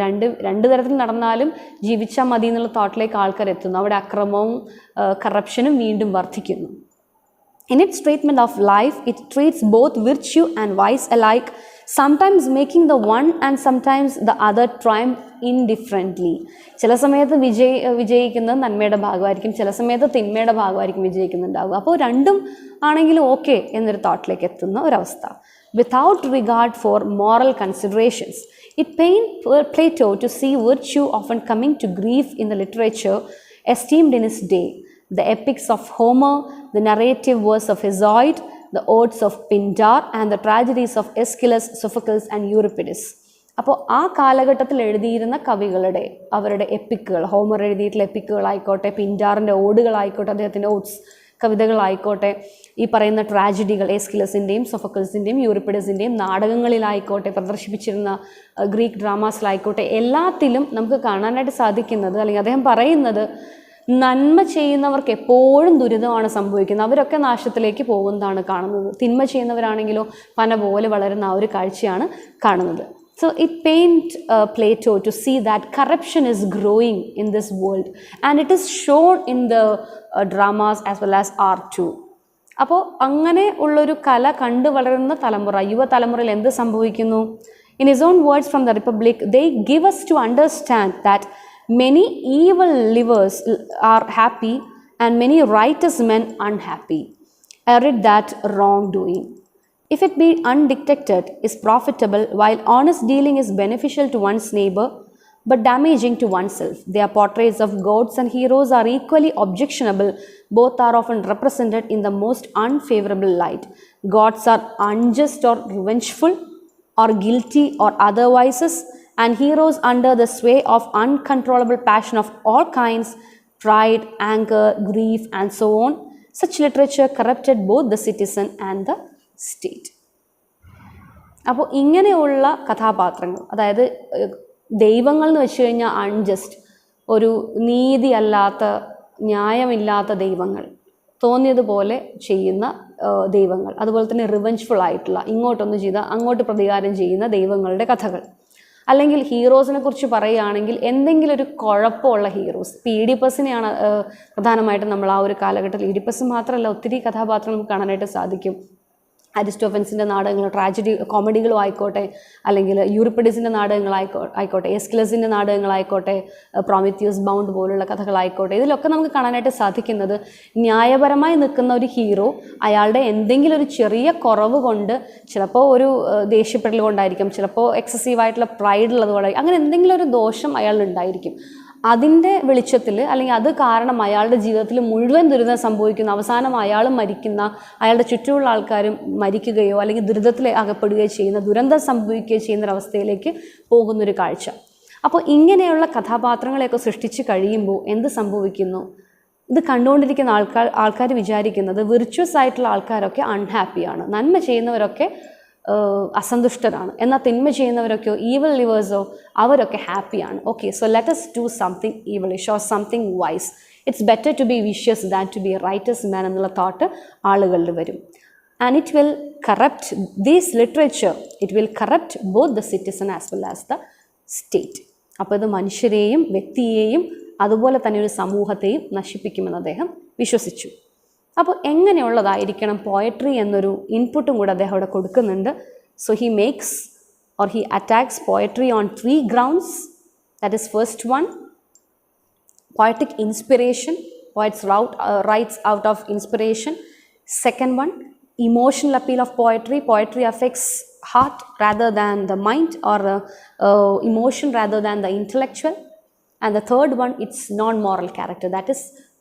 രണ്ട് തരത്തിൽ നടന്നാലും ജീവിച്ചാൽ മതി എന്നുള്ള തോട്ടിലേക്ക് ആൾക്കാർ എത്തുന്നു. അവിടെ അക്രമവും കറപ്ഷനും വീണ്ടും വർദ്ധിക്കുന്നു. In its treatment of life, it treats both virtue and vice alike, sometimes making the one and sometimes the other triumph indifferently. ചില സമയത്ത് വിജയിക്കുന്നത് നന്മയുടെ ഭാഗമായിരിക്കും, ചില സമയത്ത് തിന്മയുടെ ഭാഗമായിരിക്കും വിജയിക്കുന്നുണ്ടാവുക. അപ്പോൾ രണ്ടും ആണെങ്കിലും ഓക്കെ എന്നൊരു തോട്ടിലേക്ക് എത്തുന്ന ഒരവസ്ഥ. Without regard for moral considerations, it pained Plato to see virtue often coming to grief in the literature esteemed in his day. The epics of Homer, the narrative verse of Hesiod, the odes of Pindar, and the tragedies of Aeschylus, Sophocles, and Euripides. അപ്പോൾ ആ കാലഘട്ടത്തിൽ എഴുതിയിരുന്ന കവികളുടെ അവരുടെ എപ്പിക്കുകൾ, ഹോമർ എഴുതിയിട്ടുള്ള എപ്പിക്കുകളായിക്കോട്ടെ, പിൻഡാറിൻ്റെ ഓടുകളായിക്കോട്ടെ, അദ്ദേഹത്തിൻ്റെ ഓട്സ് കവിതകളായിക്കോട്ടെ, ഈ പറയുന്ന ട്രാജഡികൾ എസ്കിലസിൻ്റെയും സൊഫക്കിൾസിൻ്റെയും യൂറിപ്പിഡസിൻ്റെയും നാടകങ്ങളിലായിക്കോട്ടെ, പ്രദർശിപ്പിച്ചിരുന്ന ഗ്രീക്ക് ഡ്രാമാസിലായിക്കോട്ടെ, എല്ലാത്തിലും നമുക്ക് കാണാനായിട്ട് സാധിക്കുന്നത്, അല്ലെങ്കിൽ അദ്ദേഹം പറയുന്നത്, നന്മ ചെയ്യുന്നവർക്ക് എപ്പോഴും ദുരിതമാണ് സംഭവിക്കുന്നത്, അവരൊക്കെ നാശത്തിലേക്ക് പോകുന്നതാണ് കാണുന്നത്. തിന്മ ചെയ്യുന്നവരാണെങ്കിലോ പന പോലെ വളരുന്ന ആ ഒരു കാഴ്ചയാണ് കാണുന്നത്. So it pained Plato to see that corruption is growing in this world, and it is shown in the dramas as well as art too. അപ്പോൾ അങ്ങനെ ഉള്ളൊരു കല കണ്ടു വളരുന്ന തലമുറ, യുവതലമുറയിൽ എന്ത് സംഭവിക്കുന്നു? In his own words from the Republic, they give us to understand that many evil livers are happy and many righteous men unhappy. Arid that wrongdoing, if it be undetected, is profitable, while honest dealing is beneficial to one's neighbor but damaging to oneself. Their portraits of gods and heroes are equally objectionable. Both are often represented in the most unfavorable light. Gods are unjust or revengeful or guilty or otherwise, and heroes under the sway of uncontrollable passion of all kinds, pride, anger, grief, and so on. Such literature corrupted both the citizen and the state. അപ്പോൾ ഇങ്ങനെയുള്ള കഥാപാത്രങ്ങൾ, അതായത് ദൈവങ്ങൾ എന്ന് വെച്ച് കഴിഞ്ഞാൽ അൺജസ്റ്റ്, ഒരു നീതിയല്ലാത്ത ന്യായമില്ലാത്ത ദൈവങ്ങൾ, തോന്നിയതുപോലെ ചെയ്യുന്ന ദൈവങ്ങൾ, അതുപോലെ തന്നെ റിവെഞ്ച്ഫുൾ ആയിട്ടുള്ള, ഇങ്ങോട്ടൊന്ന് ചെയ്താൽ അങ്ങോട്ട് പ്രതികാരം ചെയ്യുന്ന ദൈവങ്ങളുടെ കഥകൾ. അല്ലെങ്കിൽ ഹീറോസിനെ കുറിച്ച് പറയുകയാണെങ്കിൽ എന്തെങ്കിലും ഒരു കുഴപ്പമുള്ള ഹീറോസ്. ഇപ്പോൾ ഈഡിപ്പസിനെയാണ് പ്രധാനമായിട്ടും നമ്മൾ ആ ഒരു കാലഘട്ടത്തിൽ, ഈഡിപ്പസ് മാത്രമല്ല ഒത്തിരി കഥാപാത്രങ്ങൾ നമുക്ക് കാണാനായിട്ട് സാധിക്കും. അരിസ്റ്റോഫൻസിൻ്റെ നാടകങ്ങൾ, ട്രാജഡി കോമഡികളും ആയിക്കോട്ടെ, അല്ലെങ്കിൽ യൂറിപ്പിഡിസിൻ്റെ നാടകങ്ങളായിക്കോട്ടെ, എസ്കിലസിൻ്റെ നാടകങ്ങളായിക്കോട്ടെ, പ്രോമിത്യൂസ് ബൗണ്ട് പോലുള്ള കഥകളായിക്കോട്ടെ, ഇതിലൊക്കെ നമുക്ക് കാണാനായിട്ട് സാധിക്കുന്നത് ന്യായപരമായി നിൽക്കുന്ന ഒരു ഹീറോ അയാളുടെ എന്തെങ്കിലും ഒരു ചെറിയ കുറവ് കൊണ്ട്, ചിലപ്പോൾ ഒരു ദേഷ്യപ്പെടൽ കൊണ്ടായിരിക്കും, ചിലപ്പോൾ എക്സസീവായിട്ടുള്ള പ്രൈഡ് ഉള്ളത് കൊണ്ടായിരിക്കും, അങ്ങനെ എന്തെങ്കിലും ഒരു ദോഷം അയാളുണ്ടായിരിക്കും. അതിൻ്റെ വെളിച്ചത്തിൽ, അല്ലെങ്കിൽ അത് കാരണം അയാളുടെ ജീവിതത്തിൽ മുഴുവൻ ദുരിതം സംഭവിക്കുന്ന, അവസാനം അയാൾ മരിക്കുന്ന, അയാളുടെ ചുറ്റുമുള്ള ആൾക്കാരും മരിക്കുകയോ അല്ലെങ്കിൽ ദുരിതത്തിൽ അകപ്പെടുകയോ ചെയ്യുന്ന, ദുരന്തം സംഭവിക്കുകയോ ചെയ്യുന്നൊരവസ്ഥയിലേക്ക് പോകുന്നൊരു കാഴ്ച. അപ്പോൾ ഇങ്ങനെയുള്ള കഥാപാത്രങ്ങളെയൊക്കെ സൃഷ്ടിച്ച് കഴിയുമ്പോൾ എന്ത് സംഭവിക്കുന്നു? ഇത് കണ്ടുകൊണ്ടിരിക്കുന്ന ആൾക്കാർ വിചാരിക്കുന്നത് വിർച്വസ് ആയിട്ടുള്ള ആൾക്കാരൊക്കെ അൺഹാപ്പിയാണ്, നന്മ ചെയ്യുന്നവരൊക്കെ അസന്തുഷ്ടരാണ്, എന്നാൽ തിന്മ ചെയ്യുന്നവരൊക്കെയോ, ഈവൽ ലിവേഴ്സോ, അവരൊക്കെ ഹാപ്പിയാണ്. Okay, so let us do something evilish or something wise. It's better to be vicious than to be a righteous man എന്നുള്ള തോട്ട് ആളുകളിൽ വരും. And it will corrupt this literature, it will corrupt both the citizen as well as the state. അപ്പോൾ ഇത് മനുഷ്യരെയും വ്യക്തിയെയും അതുപോലെ തന്നെ ഒരു സമൂഹത്തെയും നശിപ്പിക്കുമെന്ന് അദ്ദേഹം വിശ്വസിച്ചു. അപ്പോൾ എങ്ങനെയുള്ളതായിരിക്കണം പോയട്രി എന്നൊരു ഇൻപുട്ടും കൂടെ അദ്ദേഹം അവിടെ കൊടുക്കുന്നുണ്ട്. So he makes or he attacks poetry on 3 grounds. That is, first one, poetic inspiration. Poets writes out of inspiration. Second one, emotional appeal of poetry. Poetry affects heart rather than the mind, or emotion rather than the intellectual. And the third one, it's non-moral character. That is,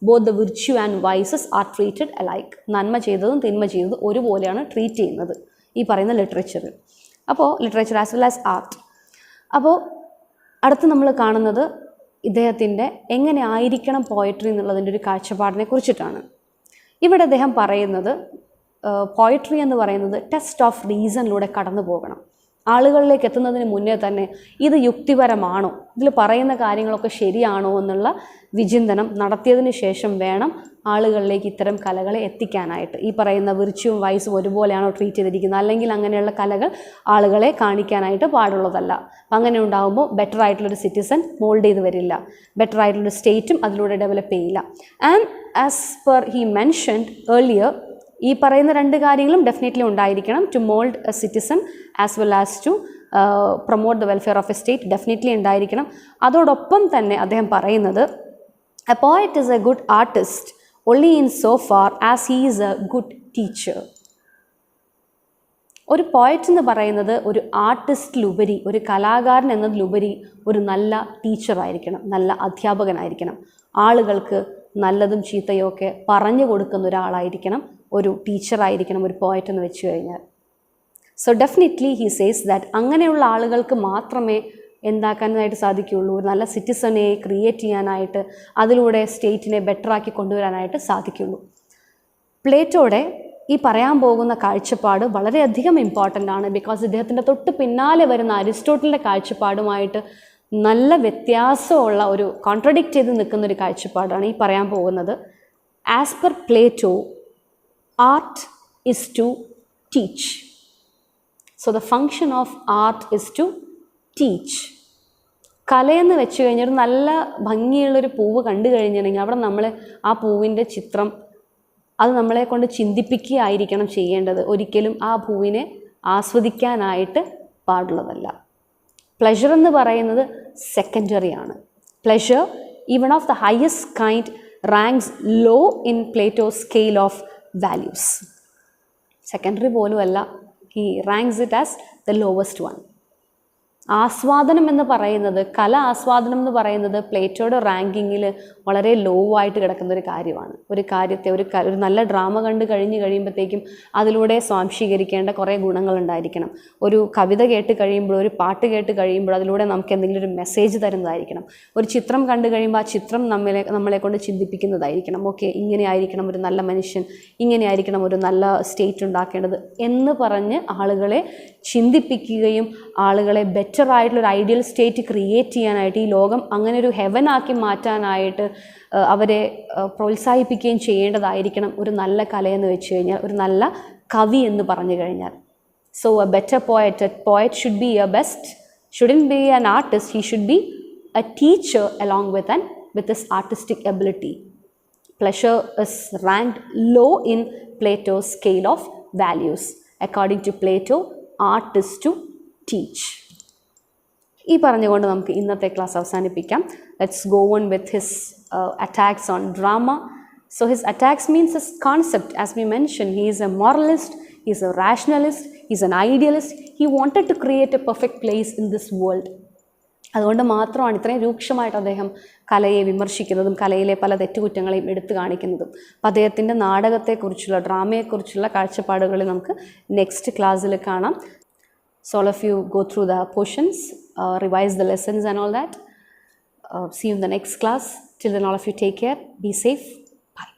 both the virtue and vices are treated alike. നന്മ ചെയ്തതും തിന്മ ചെയ്തതും ഒരുപോലെയാണ് ട്രീറ്റ് ചെയ്യുന്നത് ഈ പറയുന്ന ലിറ്ററേച്ചറിൽ. അപ്പോൾ literature as well as art. അപ്പോൾ അടുത്ത് നമ്മൾ കാണുന്നത് ഇദ്ദേഹത്തിൻ്റെ എങ്ങനെ ആയിരിക്കണം പോയട്രി എന്നുള്ളതിൻ്റെ ഒരു കാഴ്ചപ്പാടിനെ കുറിച്ചിട്ടാണ്. ഇവിടെ അദ്ദേഹം പറയുന്നത് പോയട്രി എന്ന് പറയുന്നത് ടെസ്റ്റ് ഓഫ് റീസണിലൂടെ കടന്നു പോകണം. ആളുകളിലേക്ക് എത്തുന്നതിന് മുന്നേ തന്നെ ഇത് യുക്തിപരമാണോ, ഇതിൽ പറയുന്ന കാര്യങ്ങളൊക്കെ ശരിയാണോ എന്നുള്ള വിചിന്തനം നടത്തിയതിന് ശേഷം വേണം ആളുകളിലേക്ക് ഇത്തരം കലകളെ എത്തിക്കാനായിട്ട്. ഈ പറയുന്ന വിർച്വയും വൈസും ഒരുപോലെയാണോ ട്രീറ്റ് ചെയ്തിരിക്കുന്നത്, അല്ലെങ്കിൽ അങ്ങനെയുള്ള കലകൾ ആളുകളെ കാണിക്കാനായിട്ട് പാടുള്ളതല്ല. അപ്പം അങ്ങനെ ഉണ്ടാകുമ്പോൾ ബെറ്റർ ആയിട്ടുള്ളൊരു സിറ്റിസൺ മോൾഡ് ചെയ്ത് വരില്ല, ബെറ്റർ ആയിട്ടുള്ളൊരു സ്റ്റേറ്റും അതിലൂടെ ഡെവലപ്പ് ചെയ്യില്ല. And as per he mentioned earlier, ഈ പറയുന്ന രണ്ട് കാര്യങ്ങളും ഡെഫിനറ്റ്ലി ഉണ്ടായിരിക്കണം. To mould a citizen as well as to promote the welfare of a state definitely ഉണ്ടായിരിക്കണം. അതോടൊപ്പം തന്നെ അദ്ദേഹം പറയുന്നത് a poet is a good artist only in so far as he is a good teacher. ഒരു പോയറ്റ് എന്ന് പറയുന്നത് ഒരു ആർട്ടിസ്റ്റിലുപരി, ഒരു കലാകാരൻ എന്നതിലുപരി ഒരു നല്ല ടീച്ചറായിരിക്കണം, നല്ല അധ്യാപകനായിരിക്കണം. ആളുകൾക്ക് നല്ലതും ചീത്തയും ഒക്കെ പറഞ്ഞു കൊടുക്കുന്ന ഒരാളായിരിക്കണം, ഒരു ടീച്ചറായിരിക്കണം ഒരു പോയറ്റ് എന്ന് വെച്ച് കഴിഞ്ഞാൽ. So definitely he says that അങ്ങനെയുള്ള ആളുകൾക്ക് മാത്രമേ എന്താക്കാനായിട്ട് സാധിക്കുകയുള്ളൂ, ഒരു നല്ല സിറ്റിസനെ ക്രിയേറ്റ് ചെയ്യാനായിട്ട്, അതിലൂടെ സ്റ്റേറ്റിനെ ബെറ്ററാക്കി കൊണ്ടുവരാനായിട്ട് സാധിക്കുകയുള്ളൂ. പ്ലേറ്റോയുടെ ഈ പറയാൻ പോകുന്ന കാഴ്ചപ്പാട് വളരെയധികം ഇമ്പോർട്ടൻ്റ് ആണ്. ബിക്കോസ് ഇദ്ദേഹത്തിൻ്റെ തൊട്ട് പിന്നാലെ വരുന്ന അരിസ്റ്റോട്ടലിൻ്റെ കാഴ്ചപ്പാടുമായിട്ട് നല്ല വ്യത്യാസമുള്ള ഒരു കോൺട്രഡിക്റ്റ് ചെയ്ത് നിൽക്കുന്നൊരു കാഴ്ചപ്പാടാണ് ഈ പറയാൻ പോകുന്നത്. As per Plato, art is to teach. So the function of art is to teach. കലയെന്ന് വെച്ച് കഴിഞ്ഞാൽ ഒരു നല്ല ഭംഗിയുള്ളൊരു പൂവ് കണ്ടു കഴിഞ്ഞിട്ടുണ്ടെങ്കിൽ അവിടെ നമ്മൾ ആ പൂവിൻ്റെ ചിത്രം അത് നമ്മളെ കൊണ്ട് ചിന്തിപ്പിക്കുകയായിരിക്കണം ചെയ്യേണ്ടത്, ഒരിക്കലും ആ പൂവിനെ ആസ്വദിക്കാനായിട്ട് പാടുള്ളതല്ല. പ്ലഷർ എന്ന് പറയുന്നത് സെക്കൻഡറി ആണ്. Pleasure, even of the highest kind, ranks low in Plato scale of values. Secondary പോലും അല്ല, he ranks it as the lowest one. ആസ്വാദനം എന്ന് പറയുന്നത്, കല ആസ്വാദനം എന്ന് പറയുന്നത് പ്ലേറ്റോയുടെ റാങ്കിങ്ങിൽ വളരെ ലോ ആയിട്ട് കിടക്കുന്ന ഒരു കാര്യമാണ്. ഒരു കാര്യത്തെ ഒരു നല്ല ഡ്രാമ കണ്ട് കഴിയുമ്പോഴത്തേക്കും അതിലൂടെ സ്വാംശീകരിക്കേണ്ട കുറേ ഗുണങ്ങളുണ്ടായിരിക്കണം. ഒരു കവിത കേട്ട് കഴിയുമ്പോൾ, ഒരു പാട്ട് കേട്ട് കഴിയുമ്പോൾ അതിലൂടെ നമുക്ക് എന്തെങ്കിലും ഒരു മെസ്സേജ് തരുന്നതായിരിക്കണം. ഒരു ചിത്രം കണ്ടു കഴിയുമ്പോൾ ആ ചിത്രം നമ്മളെ കൊണ്ട് ചിന്തിപ്പിക്കുന്നതായിരിക്കണം. ഓക്കെ, ഇങ്ങനെ ആയിരിക്കണം ഒരു നല്ല മനുഷ്യൻ, ഇങ്ങനെ ആയിരിക്കണം ഒരു നല്ല സ്റ്റേറ്റ് ഉണ്ടാക്കേണ്ടത് എന്ന് പറഞ്ഞ് ആളുകളെ ചിന്തിപ്പിക്കുകയും ആളുകളെ ബെറ്റർ ആയിട്ടുള്ളൊരു ഐഡിയൽ സ്റ്റേറ്റ് ക്രിയേറ്റ് ചെയ്യാനായിട്ട്, ഈ ലോകം അങ്ങനെ ഒരു ഹെവനാക്കി മാറ്റാനായിട്ട് അവരെ പ്രോത്സാഹിപ്പിക്കുകയും ചെയ്യേണ്ടതായിരിക്കണം ഒരു നല്ല കലയെന്ന് വെച്ച് കഴിഞ്ഞാൽ, ഒരു നല്ല കവി എന്ന് പറഞ്ഞു കഴിഞ്ഞാൽ. So A better poet should be A best, shouldn't B an artist, he should be A teacher along with his artistic ability. Pleasure is ranked low in Plato's scale of values. According to Plato, art is to teach. ഈ പറഞ്ഞുകൊണ്ട് നമുക്ക് ഇന്നത്തെ ക്ലാസ് അവസാനിപ്പിക്കാം. Let's go on with his attacks on drama. So his attacks means his concept. As we mentioned, he is a moralist, he is a rationalist, he is an idealist. He wanted to create a perfect place in this world. അതുകൊണ്ട് മാത്രമാണ് ഇത്രയും രൂക്ഷമായിട്ട് അദ്ദേഹം കലയെ വിമർശിക്കുന്നതും കലയിലെ പല തെറ്റുകുറ്റങ്ങളെയും എടുത്തു കാണിക്കുന്നതും. അപ്പം അദ്ദേഹത്തിൻ്റെ നാടകത്തെക്കുറിച്ചുള്ള, ഡ്രാമയെക്കുറിച്ചുള്ള കാഴ്ചപ്പാടുകൾ നമുക്ക് നെക്സ്റ്റ് ക്ലാസ്സിൽ കാണാം. So all of you go through the portions, revise the lessons and all that. See you in the next class. Till then, all of you take care, be safe. Bye.